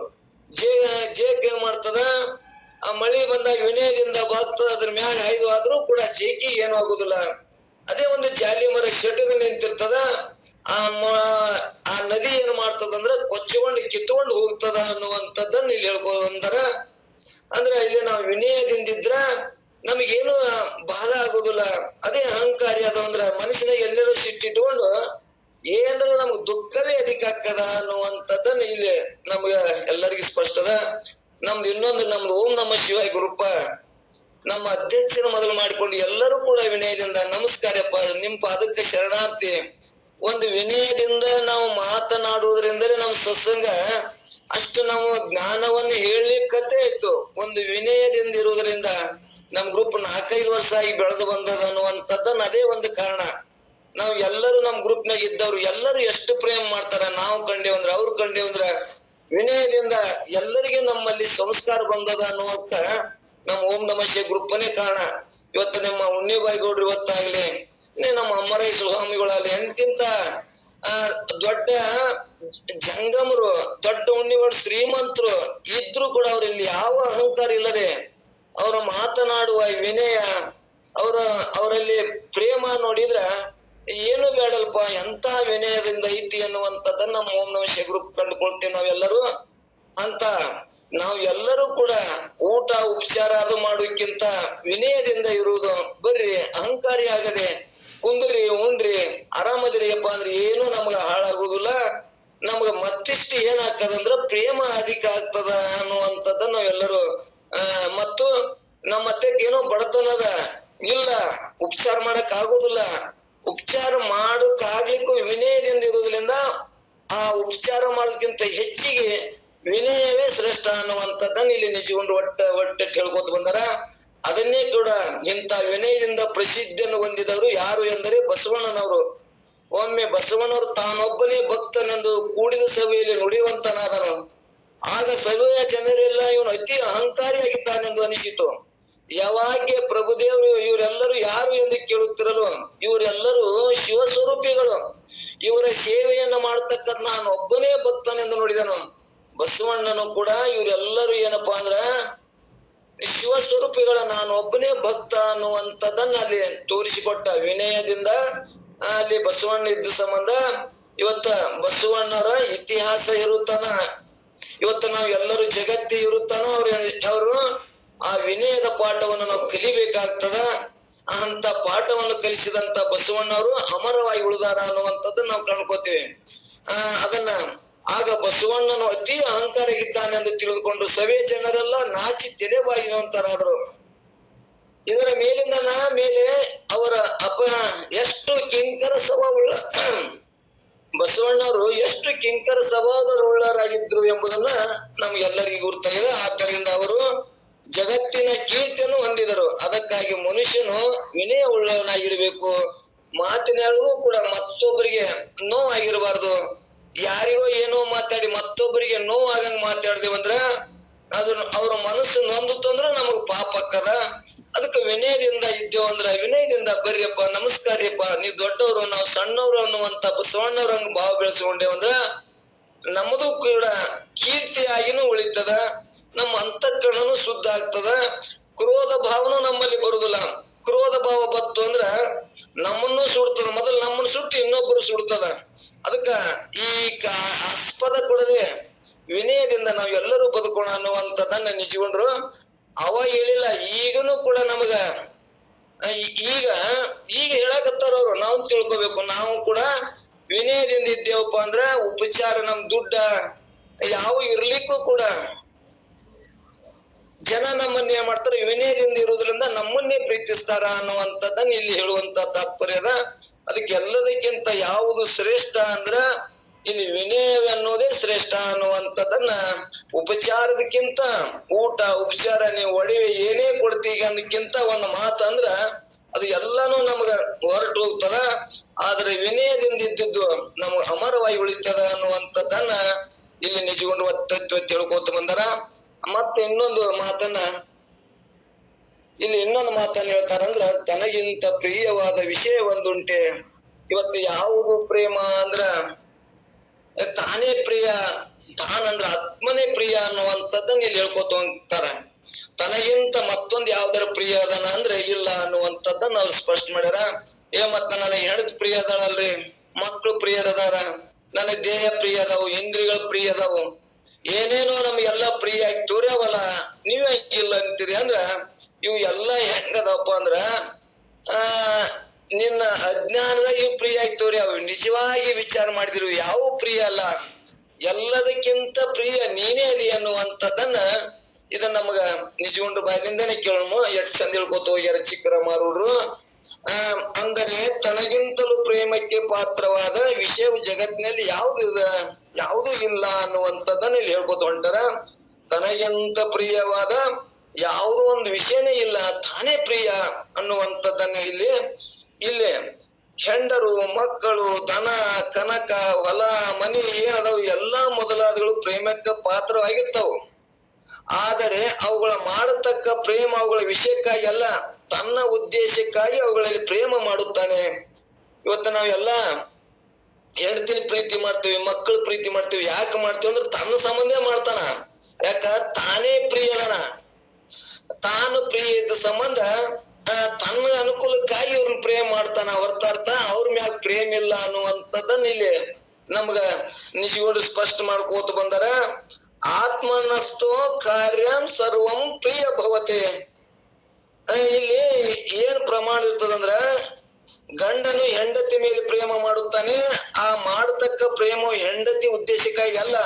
ಜೇಕ್ ಏನ್ ಮಾಡ್ತದ, ಆ ಮಳಿ ಬಂದಾಗ ವಿನಯದಿಂದ ಬಾಗ್ತದ, ಅದ್ರ ಮ್ಯಾಗ ಹಾಯ್ದು ಆದ್ರೂ ಕೂಡ ಜೇಕಿ ಏನು ಆಗುದಿಲ್ಲ. ಅದೇ ಒಂದು ಜಾಲಿ ಮರ ಸೆಟೆದು ನಿಂತಿರ್ತದ, ಆ ನದಿ ಏನ್ ಮಾಡ್ತದಂದ್ರ ಕೊಚ್ಚಿಕೊಂಡು ಕಿತ್ತುಕೊಂಡು ಹೋಗ್ತದ ಅನ್ನುವಂಥದ್ದನ್ನ ಇಲ್ಲಿ ಹೇಳ್ಕೊಂಡಾರ. ಅಂದ್ರೆ ಇಲ್ಲಿ ನಾವು ವಿನಯದಿಂದಿದ್ರ ನಮಗೇನು ಬಾಧ ಆಗುದಿಲ್ಲ. ಅದೇ ಅಹಂಕಾರಿ ಅದ ಅಂದ್ರ ಮನಸ್ಸಿನಾಗ ಎಲ್ಲರೂ ಸಿಟ್ಟಿಟ್ಕೊಂಡು ಏನಾರ ನಮ್ಗೆ ದುಃಖವೇ ಅಧಿಕ ಆಗ್ತದ ಅನ್ನುವಂಥದ್ದನ್ನ ಇಲ್ಲಿ ನಮ್ಗ ಎಲ್ಲರಿಗೂ ಸ್ಪಷ್ಟದ. ನಮ್ದು ಓಂ ನಮಃ ಶಿವಾಯ ಗ್ರೂಪ ನಮ್ಮ ಅಧ್ಯಕ್ಷರ ಮೊದಲು ಮಾಡಿಕೊಂಡು ಎಲ್ಲರೂ ಕೂಡ ವಿನಯದಿಂದ ನಮಸ್ಕಾರಪ್ಪ, ನಿಮ್ ಪಾದಕ್ಕೆ ಶರಣಾರ್ಥಿ. ಒಂದು ವಿನಯದಿಂದ ನಾವು ಮಾತನಾಡುವುದರಿಂದಲೇ ನಮ್ಮ ಸತ್ಸಂಗ ಅಷ್ಟು ನಾವು ಜ್ಞಾನವನ್ನು ಹೇಳಲಿಕ್ಕತ್ತೆ ಇತ್ತು. ಒಂದು ವಿನಯದಿಂದ ಇರುವುದರಿಂದ ನಮ್ ಗ್ರೂಪ್ 4-5 ವರ್ಷ ಆಗಿ ಬೆಳೆದು ಬಂದದ ಅನ್ನುವಂಥದ್ದನ್ನ ಅದೇ ಒಂದು ಕಾರಣ. ನಾವು ಎಲ್ಲರೂ ನಮ್ ಗ್ರೂಪ್ ನಾಗ ಇದ್ದವ್ರು ಎಲ್ಲರೂ ಎಷ್ಟು ಪ್ರೇಮ ಮಾಡ್ತಾರ, ನಾವು ಕಂಡೇವಂದ್ರ ಅವ್ರು ಕಂಡೇವಂದ್ರ ವಿನಯದಿಂದ ಎಲ್ಲರಿಗೂ ನಮ್ಮಲ್ಲಿ ಸಂಸ್ಕಾರ ಬಂದದ ಅನ್ನುವಕ್ಕ ನಮ್ಮ ಓಂ ನಮಃ ಶಿವಾಯ ಗ್ರೂಪನೇ ಕಾರಣ. ಇವತ್ತು ನಿಮ್ಮ ಉಣ್ಣಿಬಾಯಿ ಗೌಡ್ರು ಇವತ್ತಾಗ್ಲಿ, ನಮ್ಮ ಅಮ್ಮರೈ ಸ್ವಾಮಿಗಳಾಗ್ಲಿ, ಎಂತಿಂತ ದೊಡ್ಡ ಜಂಗಮರು, ದೊಡ್ಡ ಉಣ್ಣಿಗಳು, ಶ್ರೀಮಂತರು ಇದ್ರು ಕೂಡ ಅವರಲ್ಲಿ ಯಾವ ಅಹಂಕಾರ ಇಲ್ಲದೆ ಅವರು ಮಾತನಾಡುವ ವಿನಯ, ಅವರಲ್ಲಿ ಪ್ರೇಮ ನೋಡಿದ್ರ ಏನು ಬೇಡಲ್ಪ, ಎಂತ ವಿನಯದಿಂದ ಐತಿ ಅನ್ನುವಂಥದ್ದನ್ನ ನಮ್ಮ ಓಂ ನಮಃ ಶಿವಾಯ ಗ್ರೂಪ್ ಕಂಡುಕೊಳ್ತೇವೆ ನಾವೆಲ್ಲರೂ. ಅಂತ ನಾವು ಎಲ್ಲರೂ ಕೂಡ ಊಟ ಉಪಚಾರ ಅದು ಮಾಡೋಕ್ಕಿಂತ ವಿನಯದಿಂದ ಇರುವುದು. ಬರ್ರಿ, ಅಹಂಕಾರಿ ಆಗದೆ ಕುಂದ್ರಿ, ಉಂಡ್ರಿ, ಆರಾಮದಿರಿಯಪ್ಪ ಅಂದ್ರೆ ಏನು ನಮ್ಗ ಹಾಳಾಗುದಿಲ್ಲ. ನಮ್ಗ ಮತ್ತಿಷ್ಟು ಏನಾಗ್ತದಂದ್ರ ಪ್ರೇಮ ಅಧಿಕ ಆಗ್ತದ ಅನ್ನುವಂಥದ್ದನ್ನ ನಾವೆಲ್ಲರೂ ಮತ್ತು ನಮ್ಮ ಅತ್ತೆಗೆ ಏನೋ ಬಡತನದ ಇಲ್ಲ, ಉಪಚಾರ ಮಾಡಕ್ ಆಗುದಿಲ್ಲ. ಉಪಚಾರ ಮಾಡಕ್ಕಾಗ್ಲಿಕ್ಕೂ ವಿನಯದಿಂದ ಇರುವುದರಿಂದ ಆ ಉಪಚಾರ ಮಾಡೋದಕ್ಕಿಂತ ಹೆಚ್ಚಿಗೆ ವಿನಯವೇ ಶ್ರೇಷ್ಠ ಅನ್ನುವಂಥದ್ದನ್ನ ಇಲ್ಲಿ ನಿಜಗೊಂಡು ಒಟ್ಟ ಹೇಳ್ಕೊತ ಬಂದಾರ. ಅದನ್ನೇ ಕೂಡ ಇಂಥ ವಿನಯದಿಂದ ಪ್ರಸಿದ್ಧಿಯನ್ನು ಹೊಂದಿದವರು ಯಾರು ಎಂದರೆ ಬಸವಣ್ಣನವರು. ಒಮ್ಮೆ ಬಸವಣ್ಣವರು ತಾನೊಬ್ಬನೇ ಭಕ್ತನೆಂದು ಕೂಡಿದ ಸಭೆಯಲ್ಲಿ ನುಡಿಯುವಂತನಾದನು. ಆಗ ಸಭೆಯ ಜನರೆಲ್ಲ ಇವನು ಅತಿ ಅಹಂಕಾರಿಯಾಗಿದ್ದಾನೆಂದು ಅನಿಸಿತು. ಯಾವಾಗ ಪ್ರಭುದೇವರು ಇವರೆಲ್ಲರೂ ಯಾರು ಎಂದು ಕೇಳುತ್ತಿರಲು, ಇವರೆಲ್ಲರೂ ಶಿವಸ್ವರೂಪಿಗಳು, ಇವರ ಸೇವೆಯನ್ನ ಮಾಡತಕ್ಕಂಥ ನಾನು ಒಬ್ಬನೇ ಭಕ್ತನೆಂದು ನುಡಿದನು. ಬಸವಣ್ಣನು ಕೂಡ ಇವರೆಲ್ಲರೂ ಏನಪ್ಪಾ ಅಂದ್ರ ಶಿವಸ್ವರೂಪಿಗಳ, ನಾನು ಒಬ್ಬನೇ ಭಕ್ತ ಅನ್ನುವಂಥದ್ದನ್ನ ಅಲ್ಲಿ ತೋರಿಸಿಕೊಟ್ಟ ವಿನಯದಿಂದ. ಅಲ್ಲಿ ಬಸವಣ್ಣ ಇದ್ದ ಸಂಬಂಧ ಇವತ್ತ ಬಸವಣ್ಣರ ಇತಿಹಾಸ ಇರುತ್ತಾನ, ಇವತ್ತು ನಾವು ಎಲ್ಲರೂ ಜಗತ್ತಿ ಇರುತ್ತಾನ. ಅವರು ಆ ವಿನಯದ ಪಾಠವನ್ನು ನಾವು ಕಲಿಬೇಕಾಗ್ತದ. ಅಂತ ಪಾಠವನ್ನು ಕಲಿಸಿದಂತ ಬಸವಣ್ಣವರು ಅಮರವಾಗಿ ಉಳಿದಾರ ಅನ್ನುವಂಥದ್ದನ್ನ ನಾವು ಕಾಣ್ಕೋತೀವಿ. ಅದನ್ನ ಆಗ ಬಸವಣ್ಣನು ಅತಿ ಅಹಂಕಾರಿಯಾಗಿದ್ದಾನೆ ಎಂದು ತಿಳಿದುಕೊಂಡು ಸಭೆ ಜನರೆಲ್ಲ ನಾಚಿ ತಲೆಬಾಗಿರುವಂತರಾದ್ರು. ಇದರ ಮೇಲಿಂದ ಮೇಲೆ ಅವರ ಎಷ್ಟು ಕಿಂಕರ ಸ್ವಭಾವವುಳ್ಳ ಬಸವಣ್ಣವರು ಎಷ್ಟು ಕಿಂಕರ ಸ್ವಭಾವದವುಳ್ಳರಾಗಿದ್ರು ಎಂಬುದನ್ನ ನಮ್ಗೆಲ್ಲರಿಗೂ ಗುರುತಾಗಿದೆ. ಆದ್ದರಿಂದ ಅವರು ಜಗತ್ತಿನ ಕೀರ್ತಿಯನ್ನು ಹೊಂದಿದರು. ಅದಕ್ಕಾಗಿ ಮನುಷ್ಯನು ವಿನಯ ಉಳ್ಳವನಾಗಿರ್ಬೇಕು. ಮಾತಿನಾಗೂ ಕೂಡ ಮತ್ತೊಬ್ಬರಿಗೆ ನೋವಾಗಿರಬಾರ್ದು. ಯಾರಿಗೋ ಏನೋ ಮಾತಾಡಿ ಮತ್ತೊಬ್ಬರಿಗೆ ನೋವಾಗಂಗ್ ಮಾತಾಡ್ದೇವಂದ್ರ ಅದು ಅವ್ರ ಮನಸ್ಸು ನೊಂದಿತ್ತು ಅಂದ್ರ ನಮಗ್ ಪಾಪ ಆಕ್ಕದ. ಅದಕ್ಕೆ ವಿನಯದಿಂದ ಇದ್ದೇವಂದ್ರ ವಿನಯದಿಂದ ಬರ್ರಿಯಪ್ಪ, ನಮಸ್ಕಾರಿಯಪ್ಪ, ನೀವ್ ದೊಡ್ಡವರು ನಾವ್ ಸಣ್ಣವ್ರು ಅನ್ನುವಂತ ಬಸವಣ್ಣವ್ರ ಹಂಗ ಭಾವ ಬೆಳೆಸ್ಕೊಂಡೇವಂದ್ರ ನಮ್ಮದು ಕೂಡ ಕೀರ್ತಿಯಾಗಿನೂ ಉಳಿತದ, ನಮ್ಮ ಅಂತಃಕರಣನು ಶುದ್ಧ ಆಗ್ತದ, ಕ್ರೋಧ ಭಾವನೂ ನಮ್ಮಲ್ಲಿ ಬರುದಿಲ್ಲ. ಕ್ರೋಧ ಭಾವ ಬತ್ತು ಅಂದ್ರ ನಮ್ಮನ್ನು ಸುಡ್ತದ, ಮೊದಲು ನಮ್ಮನ್ನು ಸುಟ್ಟು ಇನ್ನೊಬ್ಬರು ಸುಡ್ತದ. ಅದಕ್ಕ ಈ ಆಸ್ಪದ ಕೊಡದೆ ವಿನಯದಿಂದ ನಾವ್ ಎಲ್ಲರೂ ಬದುಕೋಣ ಅನ್ನುವಂಥದ್ದನ್ನ ನಿಜಗೊಂಡ್ರು. ಅವ ಹೇಳಿಲ್ಲ, ಈಗನು ಕೂಡ ನಮಗ ಈಗ ಈಗ ಹೇಳಕತ್ತಾರ ಅವ್ರು. ನಾವು ತಿಳ್ಕೊಬೇಕು, ನಾವು ಕೂಡ ವಿನಯದಿಂದ ಇದ್ದೇವಪ್ಪ ಅಂದ್ರ ಉಪಚಾರ ನಮ್ ದುಡ್ಡ ಯಾವ ಇರ್ಲಿಕ್ಕೂ ಕೂಡ ಜನ ನಮ್ಮನ್ನ ಏನ್ ಮಾಡ್ತಾರ, ವಿನಯದಿಂದ ಇರುವುದರಿಂದ ನಮ್ಮನ್ನೇ ಪ್ರೀತಿಸ್ತಾರ ಅನ್ನುವಂಥದ್ದನ್ನ ಇಲ್ಲಿ ಹೇಳುವಂತ ತಾತ್ಪರ್ಯದ. ಅದಕ್ಕೆ ಎಲ್ಲದಕ್ಕಿಂತ ಯಾವುದು ಶ್ರೇಷ್ಠ ಅಂದ್ರ ಇಲ್ಲಿ ವಿನಯವೆನ್ನೋದೇ ಶ್ರೇಷ್ಠ ಅನ್ನುವಂಥದ್ದನ್ನ, ಉಪಚಾರದಕ್ಕಿಂತ ಊಟ ಉಪಚಾರ ನೀವು ಒಡವೆ ಏನೇ ಕೊಡ್ತೀಗ ಅನ್ನಕ್ಕಿಂತ ಒಂದು ಮಾತಂದ್ರ ಅದು ಎಲ್ಲಾನು ನಮಗ ಹೊರಟು ಹೋಗ್ತದ. ಆದ್ರೆ ವಿನಯದಿಂದ ಇದ್ದಿದ್ದು ನಮಗ್ ಅಮರವಾಗಿ ಉಳಿತದ ಅನ್ನುವಂಥದ್ದನ್ನ ಇಲ್ಲಿ ನಿಜಗೊಂಡು ತತ್ವ ತಿಳ್ಕೋತ ಬಂದಾರ. ಮತ್ತೆ ಇನ್ನೊಂದು ಮಾತನ್ನ ಹೇಳ್ತಾರಂದ್ರ, ತನಗಿಂತ ಪ್ರಿಯವಾದ ವಿಷಯ ಒಂದುಂಟೆ. ಇವತ್ತು ಯಾವುದು ಪ್ರೇಮ ಅಂದ್ರ ತಾನೇ ಪ್ರಿಯ, ತಾನಂದ್ರ ಆತ್ಮನೇ ಪ್ರಿಯ ಅನ್ನುವಂಥದ್ದನ್ನ ಇಲ್ಲಿ ಹೇಳ್ಕೋತ ಹೋಗ್ತಾರ. ತನಗಿಂತ ಮತ್ತೊಂದು ಯಾವ್ದಾರ ಪ್ರಿಯ ಅದನ ಅಂದ್ರೆ ಇಲ್ಲ ಅನ್ನುವಂಥದ್ದನ್ನ ಅವ್ರು ಸ್ಪಷ್ಟ ಮಾಡ್ಯಾರ. ಮತ್ತ ನನಗೆ ಹೆಣತ್ ಪ್ರಿಯ ಅದಾಳಲ್ರಿ, ಮಕ್ಕಳು ಪ್ರಿಯರದಾರ, ನನಗ್ ದೇಹ ಪ್ರಿಯ ಅದಾವು, ಇಂದ್ರಿಯಗಳ ಪ್ರಿಯ ಅದಾವು, ಏನೇನೋ ನಮ್ಗೆಲ್ಲಾ ಪ್ರಿಯ ಆಗಿ ತೋರ್ಯಾವಲ್ಲ, ನೀವ್ ಹೆಂಗಿಲ್ಲ ಅಂತೀರಿ ಅಂದ್ರ ಇವು ಎಲ್ಲಾ ಹೆಂಗದಪ್ಪ ಅಂದ್ರ ನಿನ್ನ ಅಜ್ಞಾನದಾಗ ಇವು ಪ್ರಿಯ ಆಗಿ ತೋರ್ಯಾವ. ನಿಜವಾಗಿ ವಿಚಾರ ಮಾಡಿದಿರು ಯಾವ ಪ್ರಿಯ ಅಲ್ಲ, ಎಲ್ಲದಕ್ಕಿಂತ ಪ್ರಿಯ ನೀನೇ ಅದಿ ಅನ್ನುವಂಥದ್ದನ್ನ ಇದನ್ನ ನಮಗ ನಿಜಗೊಂಡು ಬಾಯಿಲಿಂದಾನೆ ಕೇಳೋಣ. ಎಷ್ಟ್ ಚಂದ ಹೇಳ್ಕೊತ ಹೋಗ್ಯಾರ ಚಿಕ್ಕರಾಮಾರೂರು. ಅಂದರೆ ತನಗಿಂತಲೂ ಪ್ರೇಮಕ್ಕೆ ಪಾತ್ರವಾದ ವಿಷಯವು ಜಗತ್ತಿನಲ್ಲಿ ಯಾವುದು ಇಲ್ಲ ಅನ್ನುವಂಥದ್ದನ್ನ ಇಲ್ಲಿ ಹೇಳ್ಕೊತ ಹೊಂಟಾರ. ತನಗಿಂತ ಪ್ರಿಯವಾದ ಯಾವುದೋ ಒಂದು ವಿಷಯನೇ ಇಲ್ಲ, ತಾನೇ ಪ್ರಿಯ ಅನ್ನುವಂಥದ್ದನ್ನ ಇಲ್ಲಿ ಹೆಂಡರು, ಮಕ್ಕಳು, ದನ, ಕನಕ, ಹೊಲ, ಮನಿ ಏನದಾವು ಎಲ್ಲಾ ಮೊದಲಾದಗಳು ಪ್ರೇಮಕ್ಕೆ ಪಾತ್ರವಾಗಿರ್ತಾವು. ಆದರೆ ಅವುಗಳ ಮಾಡತಕ್ಕ ಪ್ರೇಮ ಅವುಗಳ ವಿಷಯಕ್ಕಾಗಿ ಅಲ್ಲ, ತನ್ನ ಉದ್ದೇಶಕ್ಕಾಗಿ ಅವುಗಳಲ್ಲಿ ಪ್ರೇಮ ಮಾಡುತ್ತಾನೆ. ಇವತ್ತು ನಾವೆಲ್ಲ ಹೆಂಡತಿನ ಪ್ರೀತಿ ಮಾಡ್ತೀವಿ, ಮಕ್ಕಳು ಪ್ರೀತಿ ಮಾಡ್ತೀವಿ. ಯಾಕೆ ಮಾಡ್ತೀವಿ ಅಂದ್ರೆ ತನ್ನ ಸಂಬಂಧ ಮಾಡ್ತಾನ. ಯಾಕ ತಾನೇ ಪ್ರಿಯ ಅದನ, ತಾನು ಪ್ರಿಯ ಇದ್ದ ಸಂಬಂಧ ತನ್ನ ಅನುಕೂಲಕ್ಕಾಗಿ ಇವ್ರನ್ನ ಪ್ರೇಮ ಮಾಡ್ತಾನ. ಹೊರತಾರ್ಥ ಅವ್ರ ಮ್ಯಾಗ ಪ್ರೇಮ ಇಲ್ಲ ಅನ್ನುವಂಥದ್ದನ್ನ ಇಲ್ಲಿ ನಮ್ಗ ನಿಜಗೊಂಡು ಸ್ಪಷ್ಟ ಮಾಡ್ಕೋತ ಬಂದಾರ. ಆತ್ಮನಸ್ತೋ ಕಾರ್ಯಂ ಸರ್ವಂ ಪ್ರಿಯ ಭವತೆ. ಇಲ್ಲಿ ಏನ್ ಪ್ರಮಾಣ ಇರ್ತದಂದ್ರ ಗಂಡನು ಹೆಂಡತಿ ಮೇಲೆ ಪ್ರೇಮ ಮಾಡುತ್ತಾನೆ. ಆ ಮಾಡತಕ್ಕ ಪ್ರೇಮ ಹೆಂಡತಿ ಉದ್ದೇಶಕ್ಕಾಗಿ ಅಲ್ಲ,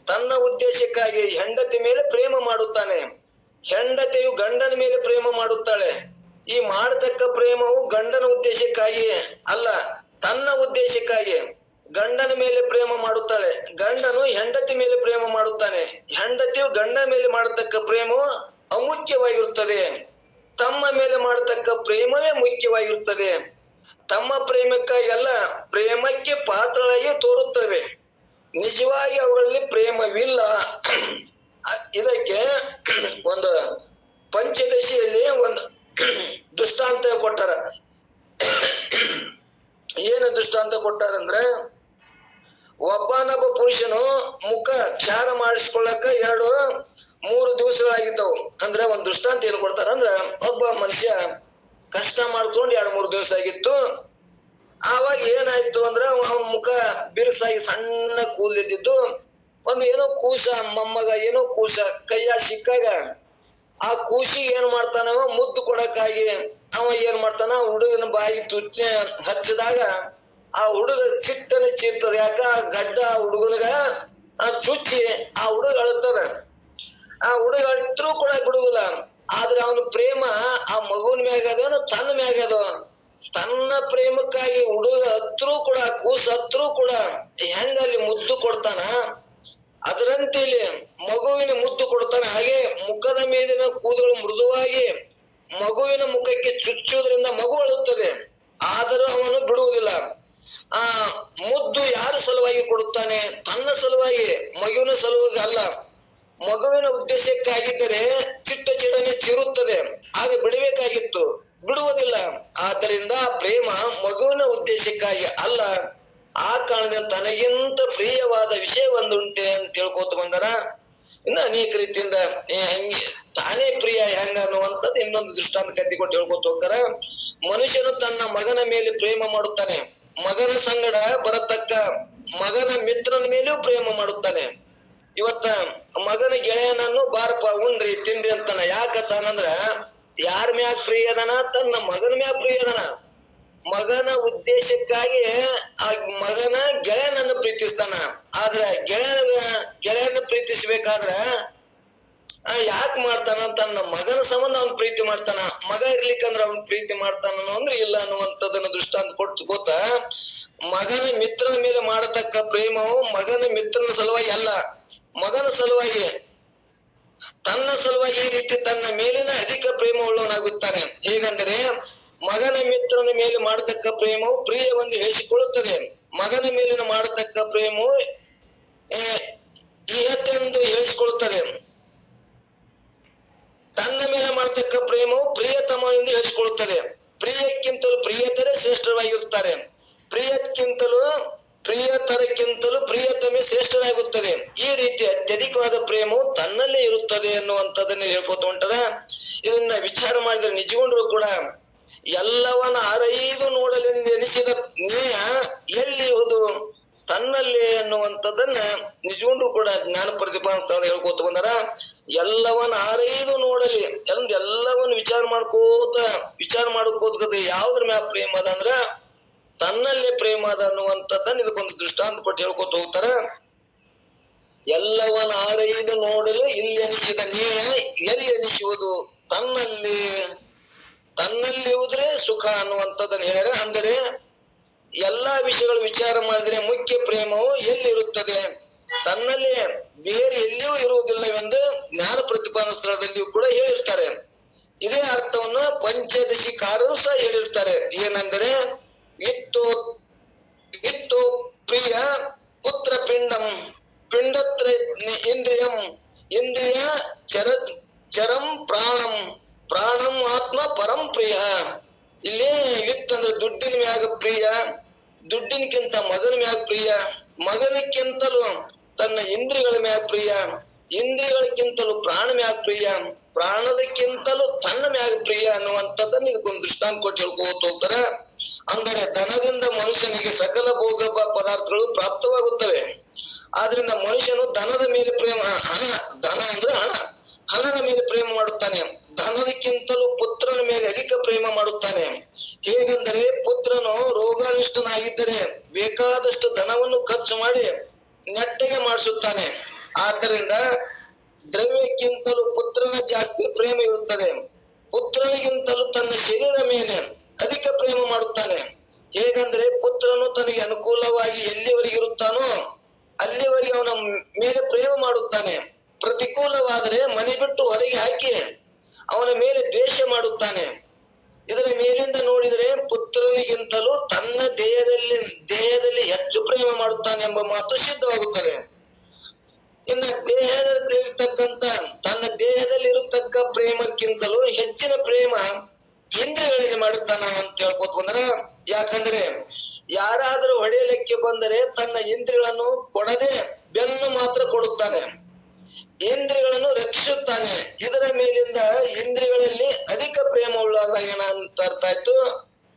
ತನ್ನ ಉದ್ದೇಶಕ್ಕಾಗಿ ಹೆಂಡತಿ ಮೇಲೆ ಪ್ರೇಮ ಮಾಡುತ್ತಾನೆ. ಹೆಂಡತಿಯು ಗಂಡನ ಮೇಲೆ ಪ್ರೇಮ ಮಾಡುತ್ತಾಳೆ. ಈ ಮಾಡತಕ್ಕ ಪ್ರೇಮವು ಗಂಡನ ಉದ್ದೇಶಕ್ಕಾಗಿ ಅಲ್ಲ, ತನ್ನ ಉದ್ದೇಶಕ್ಕಾಗಿ ಗಂಡನ ಮೇಲೆ ಪ್ರೇಮ ಮಾಡುತ್ತಾಳೆ. ಗಂಡನು ಹೆಂಡತಿ ಮೇಲೆ ಪ್ರೇಮ ಮಾಡುತ್ತಾನೆ. ಹೆಂಡತಿಯು ಗಂಡನ ಮೇಲೆ ಮಾಡತಕ್ಕ ಪ್ರೇಮವು ಅಮುಖ್ಯವಾಗಿರುತ್ತದೆ. ತಮ್ಮ ಮೇಲೆ ಮಾಡತಕ್ಕ ಪ್ರೇಮವೇ ಮುಖ್ಯವಾಗಿರುತ್ತದೆ. ತಮ್ಮ ಪ್ರೇಮಕ್ಕಾಗಿ ಅಲ್ಲ, ಪ್ರೇಮಕ್ಕೆ ಪಾತ್ರರಾಗಿ ತೋರುತ್ತವೆ. ನಿಜವಾಗಿ ಅವುಗಳಲ್ಲಿ ಪ್ರೇಮವಿಲ್ಲ. ಇದಕ್ಕೆ ಒಂದು ಪಂಚದಶಿಯಲ್ಲಿ ಒಂದು ದೃಷ್ಟಾಂತ ಕೊಟ್ಟಾರ. ಏನು ದೃಷ್ಟಾಂತ ಕೊಟ್ಟಾರಂದ್ರೆ, ಒಬ್ಬನೊಬ್ಬ ಪುರುಷನು ಮುಖ ಕ್ಷಾರ ಮಾಡಿಸ್ಕೊಳ್ಳಕ 2-3 ದಿವಸಗಳಾಗಿದ್ದವು. ಅಂದ್ರೆ ಒಂದ್ ದೃಷ್ಟಾಂತ ಏನ್ ಕೊಡ್ತಾರ ಅಂದ್ರ, ಒಬ್ಬ ಮನುಷ್ಯ ಕಷ್ಟ ಮಾಡ್ಕೊಂಡು 2-3 ದಿವಸ ಆಗಿತ್ತು. ಆವಾಗ ಏನಾಯ್ತು ಅಂದ್ರ ಅವನ ಮುಖ ಬಿರುಸಾಗಿ ಸಣ್ಣ ಕೂದಲಿದ್ದು, ಒಂದು ಏನೋ ಕೂಸ ಮೊಮ್ಮಗ ಏನೋ ಕೂಸ ಕೈಯ ಸಿಕ್ಕಾಗ ಆ ಕೂಸಿಗೆ ಏನ್ ಮಾಡ್ತಾನವ, ಮುದ್ದು ಕೊಡಕ್ಕಾಗಿ ಅವ ಏನ್ ಮಾಡ್ತಾನ, ಹುಡುಗನ ಬಾಯಿ ತುತ್ತ ಹಚ್ಚಿದಾಗ ಆ ಹುಡುಗ ಚಿಟ್ಟನೆ ಚೀರ್ತದ. ಯಾಕ ಗಡ್ಡ ಹುಡುಗನಿಗ ಚುಚ್ಚಿ ಆ ಹುಡುಗ ಅಳ್ತದ. ಆ ಹುಡುಗ ಅಳ್ತ್ರೂ ಕೂಡ ಬಿಡುದಿಲ್ಲ. ಆದ್ರೆ ಅವನ ಪ್ರೇಮ ಆ ಮಗುವಿನ ಮ್ಯಾಗ ಅದೇನೋ ತನ್ನ ಮ್ಯಾಗ ಅದೋ. ತನ್ನ ಪ್ರೇಮಕ್ಕಾಗಿ ಹುಡುಗ ಹತ್ರೂ ಕೂಡ, ಕೂಸ ಹತ್ರೂ ಕೂಡ ಹೆಂಗಲ್ಲಿ ಮುದ್ದು ಕೊಡ್ತಾನ, ಅದರಂತೆ ಇಲ್ಲಿ ಮಗುವಿನ ಮುದ್ದು ಕೊಡ್ತಾನೆ. ಹಾಗೆ ಮುಖದ ಮೇಲಿನ ಕೂದಲು ಮೃದುವಾಗಿ ಮಗುವಿನ ಮುಖಕ್ಕೆ ಚುಚ್ಚುವುದರಿಂದ ಮಗು ಅಳುತ್ತದೆ, ಆದರೂ ಅವನು ಬಿಡುವುದಿಲ್ಲ. ಆ ಮುದ್ದು ಯಾರ ಸಲುವಾಗಿ ಕೊಡುತ್ತಾನೆ? ತನ್ನ ಸಲುವಾಗಿ, ಮಗುವಿನ ಸಲುವಾಗಿ ಅಲ್ಲ. ಮಗುವಿನ ಉದ್ದೇಶಕ್ಕಾಗಿದ್ದರೆ ಚಿಟ್ಟ ಚಿಡನೆ ಚಿರುತ್ತದೆ, ಆಗ ಬಿಡಬೇಕಾಗಿತ್ತು, ಬಿಡುವುದಿಲ್ಲ. ಆದ್ದರಿಂದ ಪ್ರೇಮ ಮಗುವಿನ ಉದ್ದೇಶಕ್ಕಾಗಿ ಅಲ್ಲ. ಆ ಕಾರಣದಿಂದ ತನಗಿಂತ ಪ್ರಿಯವಾದ ವಿಷಯ ಒಂದುಂಟೆ ಅಂತ ತಿಳ್ಕೊತ ಬಂದರ. ಇನ್ನು ಅನೇಕ ರೀತಿಯಿಂದ ತಾನೇ ಪ್ರಿಯ ಹೆಂಗ ಅನ್ನುವಂಥದ್ದು ಇನ್ನೊಂದು ದೃಷ್ಟಾಂತ ಕತ್ತಿ ಕೊಟ್ಟು ಹೇಳ್ಕೊತ ಹೋಗ್ತಾರ. ಮನುಷ್ಯನು ತನ್ನ ಮಗನ ಮೇಲೆ ಪ್ರೇಮ ಮಾಡುತ್ತಾನೆ, ಮಗನ ಸಂಗಡ ಬರತಕ್ಕ ಮಗನ ಮಿತ್ರನ ಮೇಲೂ ಪ್ರೇಮ ಮಾಡುತ್ತಾನೆ. ಇವತ್ತ ಮಗನ ಗೆಳೆಯನನ್ನು ಬಾರಪ್ಪ ಉಣ್ರಿ ತಿಂಡಿ ಅಂತಾನ. ಯಾಕತ್ತಾನಂದ್ರ ಯಾರ ಮ್ಯಾಗ ಪ್ರಿಯ ಅದನ? ತನ್ನ ಮಗನ ಮ್ಯಾಗ ಪ್ರಿಯ ಅದನ. ಮಗನ ಉದ್ದೇಶಕ್ಕಾಗಿ ಆ ಮಗನ ಗೆಳೆಯನನ್ನು ಪ್ರೀತಿಸ್ತಾನ. ಆದ್ರ ಗೆಳೆಯನ ಪ್ರೀತಿಸ್ಬೇಕಾದ್ರ ಯಾಕೆ ಮಾಡ್ತಾನ? ತನ್ನ ಮಗನ ಸಂಬಂಧ ಅವನ್ ಪ್ರೀತಿ ಮಾಡ್ತಾನ. ಮಗ ಇರ್ಲಿಕ್ಕಂದ್ರ ಅವನ್ ಪ್ರೀತಿ ಮಾಡ್ತಾನ ಅಂದ್ರೆ ಇಲ್ಲ ಅನ್ನುವಂಥದ್ದನ್ನ ದೃಷ್ಟಾಂತ ಕೊಟ್ಟು ಗೊತ್ತ. ಮಗನ ಮಿತ್ರನ ಮೇಲೆ ಮಾಡತಕ್ಕ ಪ್ರೇಮವು ಮಗನ ಮಿತ್ರನ ಸಲುವಾಗಿ ಅಲ್ಲ, ಮಗನ ಸಲುವಾಗಿ, ತನ್ನ ಸಲುವಾಗಿ ಈ ರೀತಿ ತನ್ನ ಮೇಲಿನ ಅಧಿಕ ಪ್ರೇಮ ಉಳ್ಳವನಾಗುತ್ತಾನೆ. ಹೇಗಂದರೆ ಮಗನ ಮಿತ್ರನ ಮೇಲೆ ಮಾಡತಕ್ಕ ಪ್ರೇಮವು ಪ್ರಿಯವೆಂದು ಹೇಳಿಸಿಕೊಳ್ಳುತ್ತದೆ. ಮಗನ ಮೇಲಿನ ಮಾಡತಕ್ಕ ಪ್ರೇಮವು ಇಹತೆಂದು ಹೇಳಿಸಿಕೊಳ್ಳುತ್ತದೆ. ತನ್ನ ಮೇಲೆ ಮಾಡತಕ್ಕ ಪ್ರೇಮವು ಪ್ರಿಯತಮ ಎಂದು ಹೇಳಿಸಿಕೊಳ್ಳುತ್ತದೆ. ಪ್ರಿಯಕ್ಕಿಂತಲೂ ಪ್ರಿಯತರೇ ಶ್ರೇಷ್ಠವಾಗಿರುತ್ತಾರೆ, ಪ್ರಿಯತರಕ್ಕಿಂತಲೂ ಪ್ರಿಯತಮೆ ಶ್ರೇಷ್ಠರಾಗುತ್ತದೆ. ಈ ರೀತಿ ಅತ್ಯಧಿಕವಾದ ಪ್ರೇಮವು ತನ್ನಲ್ಲೇ ಇರುತ್ತದೆ ಎನ್ನುವಂಥದ್ದನ್ನ ಹೇಳ್ಕೊತ ಹೊಂಟದ. ಇದನ್ನ ವಿಚಾರ ಮಾಡಿದ್ರೆ ನಿಜಗೊಂಡ್ರು ಕೂಡ ಎಲ್ಲವನ್ನ ಆರೈದು ನೋಡಲೆಂದು ಎನಿಸಿದ ನೇಯ ಎಲ್ಲಿ ಇರುವುದು? ತನ್ನಲ್ಲಿ ಎನ್ನುವಂಥದ್ದನ್ನ ನಿಜಗೊಂಡ್ರು ಕೂಡ ಜ್ಞಾನ ಪ್ರತಿಪಾದನೆ ಹೇಳ್ಕೊತ ಬಂದಾರ. ಎಲ್ಲವನ್ನ ಆರೈದು ನೋಡಲಿ, ಎಲ್ಲವನ್ನ ವಿಚಾರ ಮಾಡ್ಕೋತ ಯಾವ್ದ್ರ ಮ್ಯಾಲ ಪ್ರೇಮ ಅದ ಅಂದ್ರ ತನ್ನಲ್ಲೇ ಪ್ರೇಮ ಅದ ಅನ್ನುವಂಥದ್ದನ್ನ ಇದಕ್ಕೊಂದು ದೃಷ್ಟಾಂತ ಕೊಟ್ಟು ಹೇಳ್ಕೊತ ಹೋಗ್ತಾರ. ಎಲ್ಲವನ್ನ ಆರೈದು ನೋಡಲು ಇಲ್ಲಿ ಎನಿಸಿದ ನೇಯ ಎಲ್ಲಿ ಎನಿಸುವುದು? ತನ್ನಲ್ಲಿ ಹೋದ್ರೆ ಸುಖ ಅನ್ನುವಂಥದ್ದನ್ನ ಹೇಳ್ಯಾರ. ಅಂದರೆ ಎಲ್ಲಾ ವಿಷಯಗಳು ವಿಚಾರ ಮಾಡಿದ್ರೆ ಮುಖ್ಯ ಪ್ರೇಮವು ಎಲ್ಲಿರುತ್ತದೆ? ತನ್ನಲ್ಲೇ, ಬೇರೆ ಎಲ್ಲಿಯೂ ಇರುವುದಿಲ್ಲವೆಂದು ಜ್ಞಾನ ಪ್ರತಿಪಾದನಾ ಸ್ಥಳದಲ್ಲಿಯೂ ಕೂಡ ಹೇಳಿರ್ತಾರೆ. ಇದೇ ಅರ್ಥವನ್ನು ಪಂಚದಶಿಕಾರರು ಸಹ ಹೇಳಿರ್ತಾರೆ. ಏನೆಂದರೆ ಇತ್ತು ಪ್ರಿಯ ಪುತ್ರ ಪಿಂಡತ್ರ ಇಂದ್ರಿಯ ಚರಂ ಪ್ರಾಣಂ ಆತ್ಮ ಪರಂ ಪ್ರಿಯ. ಇಲ್ಲೇ ವಿತ್ ಅಂದ್ರೆ ದುಡ್ಡಿನ ಮ್ಯಾಗ ಪ್ರಿಯ, ದುಡ್ಡಿನಕ್ಕಿಂತ ಮಗನ ಮ್ಯಾಗ ಪ್ರಿಯ, ಮಗನಕ್ಕಿಂತಲೂ ತನ್ನ ಇಂದ್ರಿಯಗಳ ಮ್ಯಾಗ ಪ್ರಿಯ, ಇಂದ್ರಿಯಗಳಕ್ಕಿಂತಲೂ ಪ್ರಾಣ ಮ್ಯಾಗ ಪ್ರಿಯ, ಪ್ರಾಣದಕ್ಕಿಂತಲೂ ತನ್ನ ಮ್ಯಾಗ ಪ್ರಿಯ ಅನ್ನುವಂಥದ್ದನ್ನ ಇದಕ್ಕೊಂದು ದೃಷ್ಟಾಂತ ಕೊಟ್ಟು ಹೇಳ್ಕೋತ ಹೋಗ್ತಾರ. ಅಂದರೆ ಧನದಿಂದ ಮನುಷ್ಯನಿಗೆ ಸಕಲ ಭೋಗ ಪದಾರ್ಥಗಳು ಪ್ರಾಪ್ತವಾಗುತ್ತವೆ. ಆದ್ರಿಂದ ಮನುಷ್ಯನು ಧನದ ಮೇಲೆ ಪ್ರೇಮ, ಧನ ಅಂದ್ರೆ ಹಣದ ಮೇಲೆ ಪ್ರೇಮ ಮಾಡುತ್ತಾನೆ. ಧನದಕ್ಕಿಂತಲೂ ಪುತ್ರನ ಮೇಲೆ ಅಧಿಕ ಪ್ರೇಮ ಮಾಡುತ್ತಾನೆ. ಹೇಗೆಂದರೆ ಪುತ್ರನು ರೋಗಾನಿಷ್ಠನಾಗಿದ್ದರೆ ಬೇಕಾದಷ್ಟು ಧನವನ್ನು ಖರ್ಚು ಮಾಡಿ ನೆಟ್ಟಗೆ ಮಾಡಿಸುತ್ತಾನೆ. ಆದ್ದರಿಂದ ದ್ರವ್ಯಕ್ಕಿಂತಲೂ ಪುತ್ರನ ಜಾಸ್ತಿ ಪ್ರೇಮ ಇರುತ್ತದೆ. ಪುತ್ರನಿಗಿಂತಲೂ ತನ್ನ ಶರೀರ ಮೇಲೆ ಅಧಿಕ ಪ್ರೇಮ ಮಾಡುತ್ತಾನೆ. ಹೇಗೆಂದರೆ ಪುತ್ರನು ತನಗೆ ಅನುಕೂಲವಾಗಿ ಎಲ್ಲಿವರೆಗೆ ಇರುತ್ತಾನೋ ಅಲ್ಲಿವರೆಗೆ ಅವನ ಮೇಲೆ ಪ್ರೇಮ ಮಾಡುತ್ತಾನೆ. ಪ್ರತಿಕೂಲವಾದರೆ ಮನೆ ಬಿಟ್ಟು ಹೊರಗೆ ಹಾಕಿ ಅವನ ಮೇಲೆ ದ್ವೇಷ ಮಾಡುತ್ತಾನೆ. ಇದರ ಮೇಲಿಂದ ನೋಡಿದರೆ ಪುತ್ರನಿಗಿಂತಲೂ ತನ್ನ ದೇಹದಲ್ಲಿ ಹೆಚ್ಚು ಪ್ರೇಮ ಮಾಡುತ್ತಾನೆ ಎಂಬ ಮಾತು ಸಿದ್ಧವಾಗುತ್ತದೆ. ಇನ್ನು ತನ್ನ ದೇಹದಲ್ಲಿ ಇರತಕ್ಕ ಪ್ರೇಮಕ್ಕಿಂತಲೂ ಹೆಚ್ಚಿನ ಪ್ರೇಮ ಇಂದ್ರಿಯಗಳಿಗೆ ಮಾಡುತ್ತಾನ ಅಂತ ಹೇಳ್ಕೊತ ಬಂದ್ರ. ಯಾಕಂದ್ರೆ ಯಾರಾದ್ರೂ ಹೊಡೆಯಲಿಕ್ಕೆ ಬಂದರೆ ತನ್ನ ಇಂದ್ರಿಯಗಳನ್ನು ಕೊಡದೆ ಬೆನ್ನು ಮಾತ್ರ ಕೊಡುತ್ತಾನೆ, ಇಂದ್ರಿಯಗಳನ್ನು ರಕ್ಷಿಸುತ್ತಾನೆ. ಇದರ ಮೇಲಿಂದ ಇಂದ್ರಿಯಗಳಲ್ಲಿ ಅಧಿಕ ಪ್ರೇಮ ಉಳ್ಳಾಗ ಏನಂತ ಅರ್ಥ ಆಯ್ತು?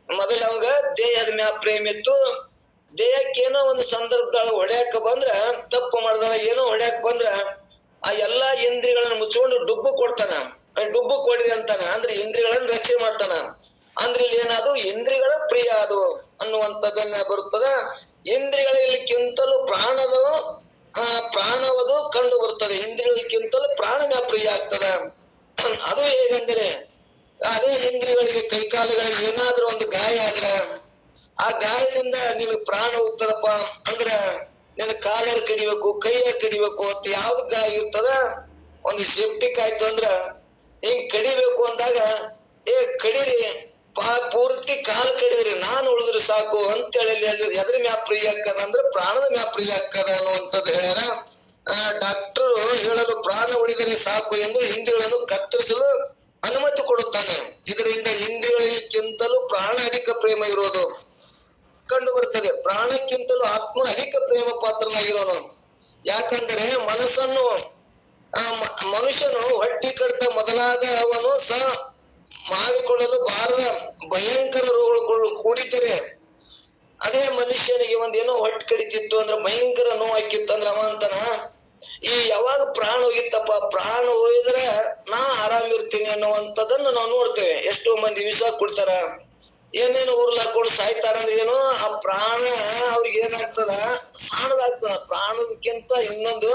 ಮೊದಲ ಅವಾಗ ದೇಹದ ಮ್ಯಾಲ ಪ್ರೇಮ ಇತ್ತು. ದೇಹಕ್ಕೇನೋ ಒಂದು ಸಂದರ್ಭದೊಳಗೆ ಹೊಡ್ಯಾಕ ಬಂದ್ರ, ತಪ್ಪು ಮಾಡಿದಾಗ ಏನೋ ಹೊಡ್ಯಾಕ ಬಂದ್ರ ಆ ಎಲ್ಲಾ ಇಂದ್ರಿಯಗಳನ್ನ ಮುಚ್ಕೊಂಡು ಡುಬ್ಬು ಕೊಡ್ತಾನ. ಡುಬ್ಬು ಕೊಡ್ರಿ ಅಂತಾನ. ಅಂದ್ರೆ ಇಂದ್ರಿಯಗಳನ್ನ ರಕ್ಷಣೆ ಮಾಡ್ತಾನ. ಅಂದ್ರೆ ಇಲ್ಲಿ ಏನಾದ್ರು ಇಂದ್ರಿಯಗಳ ಪ್ರಿಯ ಅದು ಅನ್ನುವಂಥದ್ದನ್ನ ಬರುತ್ತದ. ಇಂದ್ರಿಯಗಳಿಗಿಂತಲೂ ಪ್ರಾಣವದು ಕಂಡು ಬರುತ್ತದೆ. ಇಂದ್ರಿಯಗಳಿಗಿಂತಲೂ ಪ್ರಾಣನ ಪ್ರಿಯ ಆಗ್ತದ. ಅದು ಹೇಗೆಂದರೆ ಅದೇ ಇಂದ್ರಿಯಗಳಿಗೆ ಕೈಕಾಲುಗಳಿಗೆ ಏನಾದ್ರೂ ಒಂದು ಗಾಯ ಆದ್ರ ಆ ಗಾಯದಿಂದ ನಿನಗೆ ಪ್ರಾಣ ಹೋಗ್ತದಪ್ಪ ಅಂದ್ರ ನಿನ್ನ ಕಾಲರ್ ಕಡಿಬೇಕು, ಕೈಯ ಕಡಿಬೇಕು ಅಂತ ಯಾವ್ದು ಗಾಯ ಇರ್ತದ, ಒಂದು ಸೆಪ್ಟಿಕ್ ಆಯ್ತು ಅಂದ್ರ ಹಿಂಗ್ ಕಡಿಬೇಕು ಅಂದಾಗ ಕಡಿರಿ ಪೂರ್ತಿ ಕಾಲ್ ಕಡಿದ್ರಿ ನಾನು ಉಳಿದ್ರೆ ಸಾಕು ಅಂತೇಳಿ ಎದ್ರ ಮ್ಯಾ ಪ್ರಿಯ ಅಕ್ಕದ ಅಂದ್ರೆ ಪ್ರಾಣದ ಮ್ಯಾ ಪ್ರಿಯ ಅಕ್ಕದ ಅನ್ನುವಂಥದ್ದು ಹೇಳ್ಯಾರ. ಡಾಕ್ಟರ್ ಹೇಳಲು ಪ್ರಾಣ ಉಳಿದರೆ ಸಾಕು ಎಂದು ಇಂದ್ರಿಯಗಳನ್ನು ಕತ್ತರಿಸಲು ಅನುಮತಿ ಕೊಡುತ್ತಾನೆ. ಇದರಿಂದ ಇಂದ್ರಿಯಗಳಿಗಿಂತಲೂ ಪ್ರಾಣ ಅಧಿಕ ಪ್ರೇಮ ಇರೋದು ಕಂಡು ಬರ್ತದೆ. ಪ್ರಾಣಕ್ಕಿಂತಲೂ ಆತ್ಮ ಅಧಿಕ ಪ್ರೇಮ ಪಾತ್ರನಾಗಿರೋನು. ಯಾಕಂದರೆ ಮನುಷ್ಯನು ಹೊಟ್ಟಿ ಕಡಿತ ಮೊದಲಾದ ಅವನು ಸಹ ಮಾಡಿಕೊಳ್ಳಲು ಬಾರದ ಭಯಂಕರ ರೋಗಗಳು ಕೂಡಿದ್ದರೆ, ಅದೇ ಮನುಷ್ಯನಿಗೆ ಒಂದೇನೋ ಹೊಟ್ಟೆ ಕಡಿತಿತ್ತು ಅಂದ್ರೆ ಭಯಂಕರ ನೋವು ಹಾಕಿತ್ತು ಅಂದ್ರೆ ಅವ ಅಂತಾನ, ಈ ಯಾವಾಗ ಪ್ರಾಣ ಹೋಗಿತ್ತಪ್ಪ, ಪ್ರಾಣ ಹೋಗಿದ್ರೆ ನಾ ಆರಾಮಿರ್ತೀನಿ ಅನ್ನುವಂಥದ್ದನ್ನು ನಾವು ನೋಡ್ತೇವೆ. ಎಷ್ಟೋ ಮಂದಿ ವಿಷ ಕೊಡ್ತಾರ, ಏನೇನು ಉರ್ಲಾಕೊಂಡು ಸಾಯ್ತಾರ ಅಂದ್ರೆ ಏನು, ಆ ಪ್ರಾಣ ಅವ್ರಿಗೆ ಏನಾಗ್ತದ, ಸಾಣದಾಗ್ತದ. ಪ್ರಾಣದಕ್ಕಿಂತ ಇನ್ನೊಂದು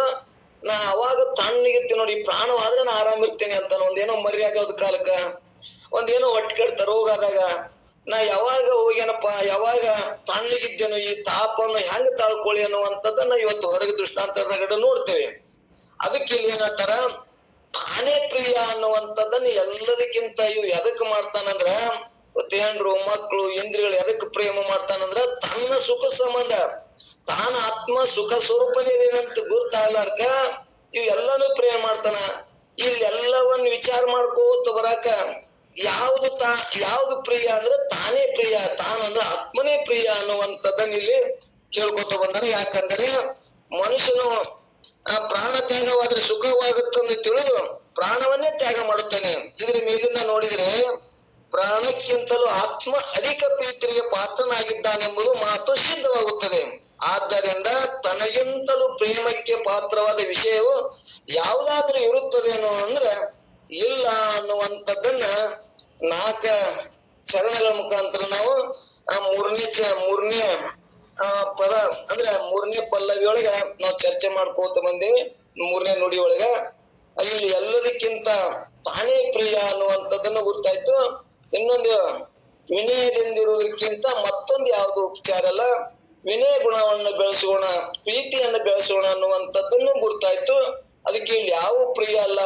ನಾ ಅವಾಗ ತಣ್ಣಗಿರ್ತೀನಿ ನೋಡಿ, ಪ್ರಾಣವಾದ್ರೆ ನಾ ಆರಾಮಿರ್ತೀನಿ ಅಂತ ಒಂದೇನೋ ಮರ್ಯಾದೆ ಆದ ಕಾಲಕ್ಕ, ಒಂದೇನೋ ಹೊಟ್ಟೆ ಕಡಿತ ರೋಗ ಆದಾಗ ನಾ ಯಾವಾಗ ಹೋಗ್ಯಾನಪ್ಪ, ಯಾವಾಗ ತಣ್ಣಗಿದ್ದೇನೋ, ಈ ತಾಪವನ್ನು ಹೆಂಗ ತಾಳ್ಕೊಳ್ಳಿ ಅನ್ನುವಂಥದ್ದನ್ನ ಇವತ್ತು ಹೊರಗೆ ದೃಷ್ಟಾಂತದ ನೋಡ್ತೇವೆ. ಅದಕ್ಕೆ ಇಲ್ಲಿ ಏನಂತಾರ, ತಾನೇ ಪ್ರಿಯ ಅನ್ನುವಂಥದ್ದನ್ನ ಎಲ್ಲದಕ್ಕಿಂತ ಇವು ಎದಕ್ ಮಾಡ್ತಾನಂದ್ರ, ಹೆಂಡ್ರು ಮಕ್ಕಳು ಇಂದ್ರಿಯಗಳು ಎದಕ್ ಪ್ರೇಮ ಮಾಡ್ತಾನಂದ್ರ ತನ್ನ ಸುಖ ಸಂಬಂಧ. ತಾನ ಆತ್ಮ ಸುಖ ಸ್ವರೂಪನೇ ಏನಂತ ಗುರ್ತಾಗ್ಲಾರ್ಕ ಇವ್ ಎಲ್ಲಾನು ಪ್ರೇಮ ಮಾಡ್ತಾನ. ಇಲ್ಲೆಲ್ಲವನ್ನ ವಿಚಾರ ಮಾಡ್ಕೋತ ಬರಾಕ ಯಾವ್ದು ಪ್ರಿಯ ಅಂದ್ರೆ ತಾನೇ ಪ್ರಿಯ, ತಾನಂದ್ರ ಆತ್ಮನೇ ಪ್ರಿಯ ಅನ್ನುವಂಥದ್ದನ್ನ ಇಲ್ಲಿ ಕೇಳ್ಕೊತ ಬಂದಾರ. ಯಾಕಂದ್ರೆ ಮನುಷ್ಯನು ಪ್ರಾಣ ತ್ಯಾಗವಾದ್ರೆ ಸುಖವಾಗುತ್ತಂದು ತಿಳಿದು ಪ್ರಾಣವನ್ನೇ ತ್ಯಾಗ ಮಾಡುತ್ತಾನೆ. ಇದ್ರ ಮೇಲಿಂದ ನೋಡಿದ್ರೆ ಪ್ರಾಣಕ್ಕಿಂತಲೂ ಆತ್ಮ ಅಧಿಕ ಪ್ರೀತಿಗೆ ಪಾತ್ರನಾಗಿದ್ದಾನೆಂಬುದು ಮಾತು ಸಿದ್ಧವಾಗುತ್ತದೆ. ಆದ್ದರಿಂದ ತನಗಿಂತಲೂ ಪ್ರೇಮಕ್ಕೆ ಪಾತ್ರವಾದ ವಿಷಯವು ಯಾವುದಾದ್ರೂ ಇರುತ್ತದೇನೋ ಅಂದ್ರೆ ಇಲ್ಲ ಅನ್ನುವಂಥದ್ದನ್ನ 4 ಚರಣಗಳ ಮುಖಾಂತರ ನಾವು ಮೂರನೇ ಪದ ಅಂದ್ರೆ 3ನೇ ಪಲ್ಲವಿಯೊಳಗ ನಾವು ಚರ್ಚೆ ಮಾಡ್ಕೋತ ಬಂದೇವಿ. 3ನೇ ನುಡಿ ಒಳಗ ಅಲ್ಲಿ ಎಲ್ಲದಕ್ಕಿಂತ ತಾನೇ ಪ್ರಿಯ ಅನ್ನುವಂಥದ್ದನ್ನು ಗೊತ್ತಾಯ್ತು. ಇನ್ನೊಂದು ವಿನಯದಿಂದಿರುವುದಕ್ಕಿಂತ ಮತ್ತೊಂದು ಯಾವುದು ಉಪಚಾರ ಅಲ್ಲ, ವಿನಯ ಗುಣವನ್ನು ಬೆಳೆಸೋಣ, ಪ್ರೀತಿಯನ್ನು ಬೆಳೆಸೋಣ ಅನ್ನುವಂಥದ್ದನ್ನು ಗುರ್ತಾಯ್ತು. ಅದಕ್ಕೆ ಇಲ್ಲಿ ಯಾವ ಪ್ರಿಯ ಅಲ್ಲ,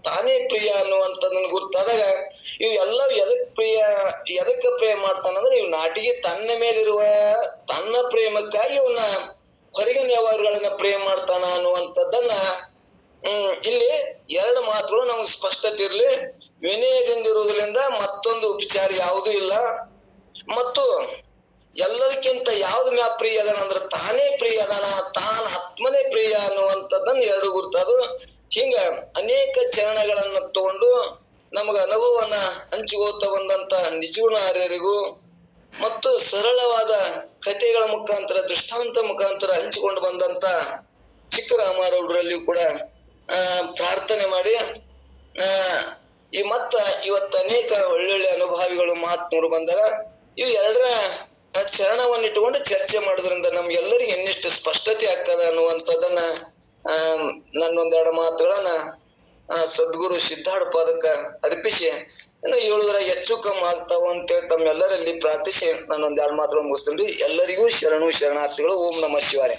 ತಾನೇ ಪ್ರಿಯ ಅನ್ನುವಂಥದ್ದನ್ನು ಗುರ್ತಾದಾಗ ಇವು ಎಲ್ಲ ಎದಕ್ಕೆ ಪ್ರೇಮ ಮಾಡ್ತಾನಂದ್ರೆ, ಇವ್ ನಾಟಿಗೆ ತನ್ನ ಮೇಲಿರುವ ತನ್ನ ಪ್ರೇಮಕ್ಕಾಗಿ ಇವನ್ನ ಹೊರಗಿನ ವ್ಯವಹಾರಗಳನ್ನ ಪ್ರೇಮ ಮಾಡ್ತಾನ ಅನ್ನುವಂಥದ್ದನ್ನ ಇಲ್ಲಿ 2 ಮಾತುಗಳು ನಮ್ಗೆ ಸ್ಪಷ್ಟತೆ ಇರ್ಲಿ. ವಿನಯದಿಂದಿರುವುದರಿಂದ ಮತ್ತೊಂದು ಉಪಚಾರ ಯಾವುದೂ ಇಲ್ಲ, ಮತ್ತು ಎಲ್ಲದಕ್ಕಿಂತ ಯಾವ್ದು ಮ್ಯಾ ಪ್ರಿಯ ಅದಾನ ಅಂದ್ರೆ ತಾನೇ ಪ್ರಿಯ ಅದಾನ, ತಾನ ಆತ್ಮನೇ ಪ್ರಿಯ ಅನ್ನುವಂಥದ್ದನ್ನ 2 ಗುರ್ತದು. ಹಿಂಗ ಅನೇಕ ಚರಣಗಳನ್ನ ತಗೊಂಡು ನಮಗ ಅನುಭವವನ್ನ ಹಂಚಿಕೋತ ಬಂದಂತ ನಿಜಗುಣಾರ್ಯರಿಗೂ ಮತ್ತು ಸರಳವಾದ ಕಥೆಗಳ ಮುಖಾಂತರ ದೃಷ್ಟಾಂತ ಮುಖಾಂತರ ಹಂಚಿಕೊಂಡು ಬಂದಂತ ಚಿಕ್ಕರಾಮರವರಲ್ಲಿಯೂ ಕೂಡ ಪ್ರಾರ್ಥನೆ ಮಾಡಿ ಇವತ್ತು ಅನೇಕ ಒಳ್ಳೊಳ್ಳೆ ಅನುಭಾವಿಗಳು ಮಹಾತ್ಮರು ಬಂದಾರ. ಇವು 2ರ ಚರಣವನ್ನಿಟ್ಟುಕೊಂಡು ಚರ್ಚೆ ಮಾಡೋದ್ರಿಂದ ನಮ್ಗೆಲ್ಲರಿಗೂ ಇನ್ನಿಷ್ಟು ಸ್ಪಷ್ಟತೆ ಆಗ್ತದ ಅನ್ನುವಂಥದ್ದನ್ನ ನನ್ನೊಂದೆರಡು ಮಾತುಗಳನ್ನ ಸದ್ಗುರು ಸಿದ್ಧಾರ್ಥ ಪಾದಕ್ಕ ಅರ್ಪಿಸಿ, ಇನ್ನು 7 ಹೆಚ್ಚು ಕಮ್ಮಿ ಆಗ್ತಾವ ಅಂತೇಳಿ ತಮ್ಮೆಲ್ಲರಲ್ಲಿ ಪ್ರಾರ್ಥಿಸಿ ನಾನೊಂದೆರಡು ಮಾತುಗಳು ಮುಗಿಸ್ತೀನಿ. ಎಲ್ಲರಿಗೂ ಶರಣು ಶರಣಾರ್ಥಿಗಳು. ಓಂ ನಮಃ ಶಿವಾಯ.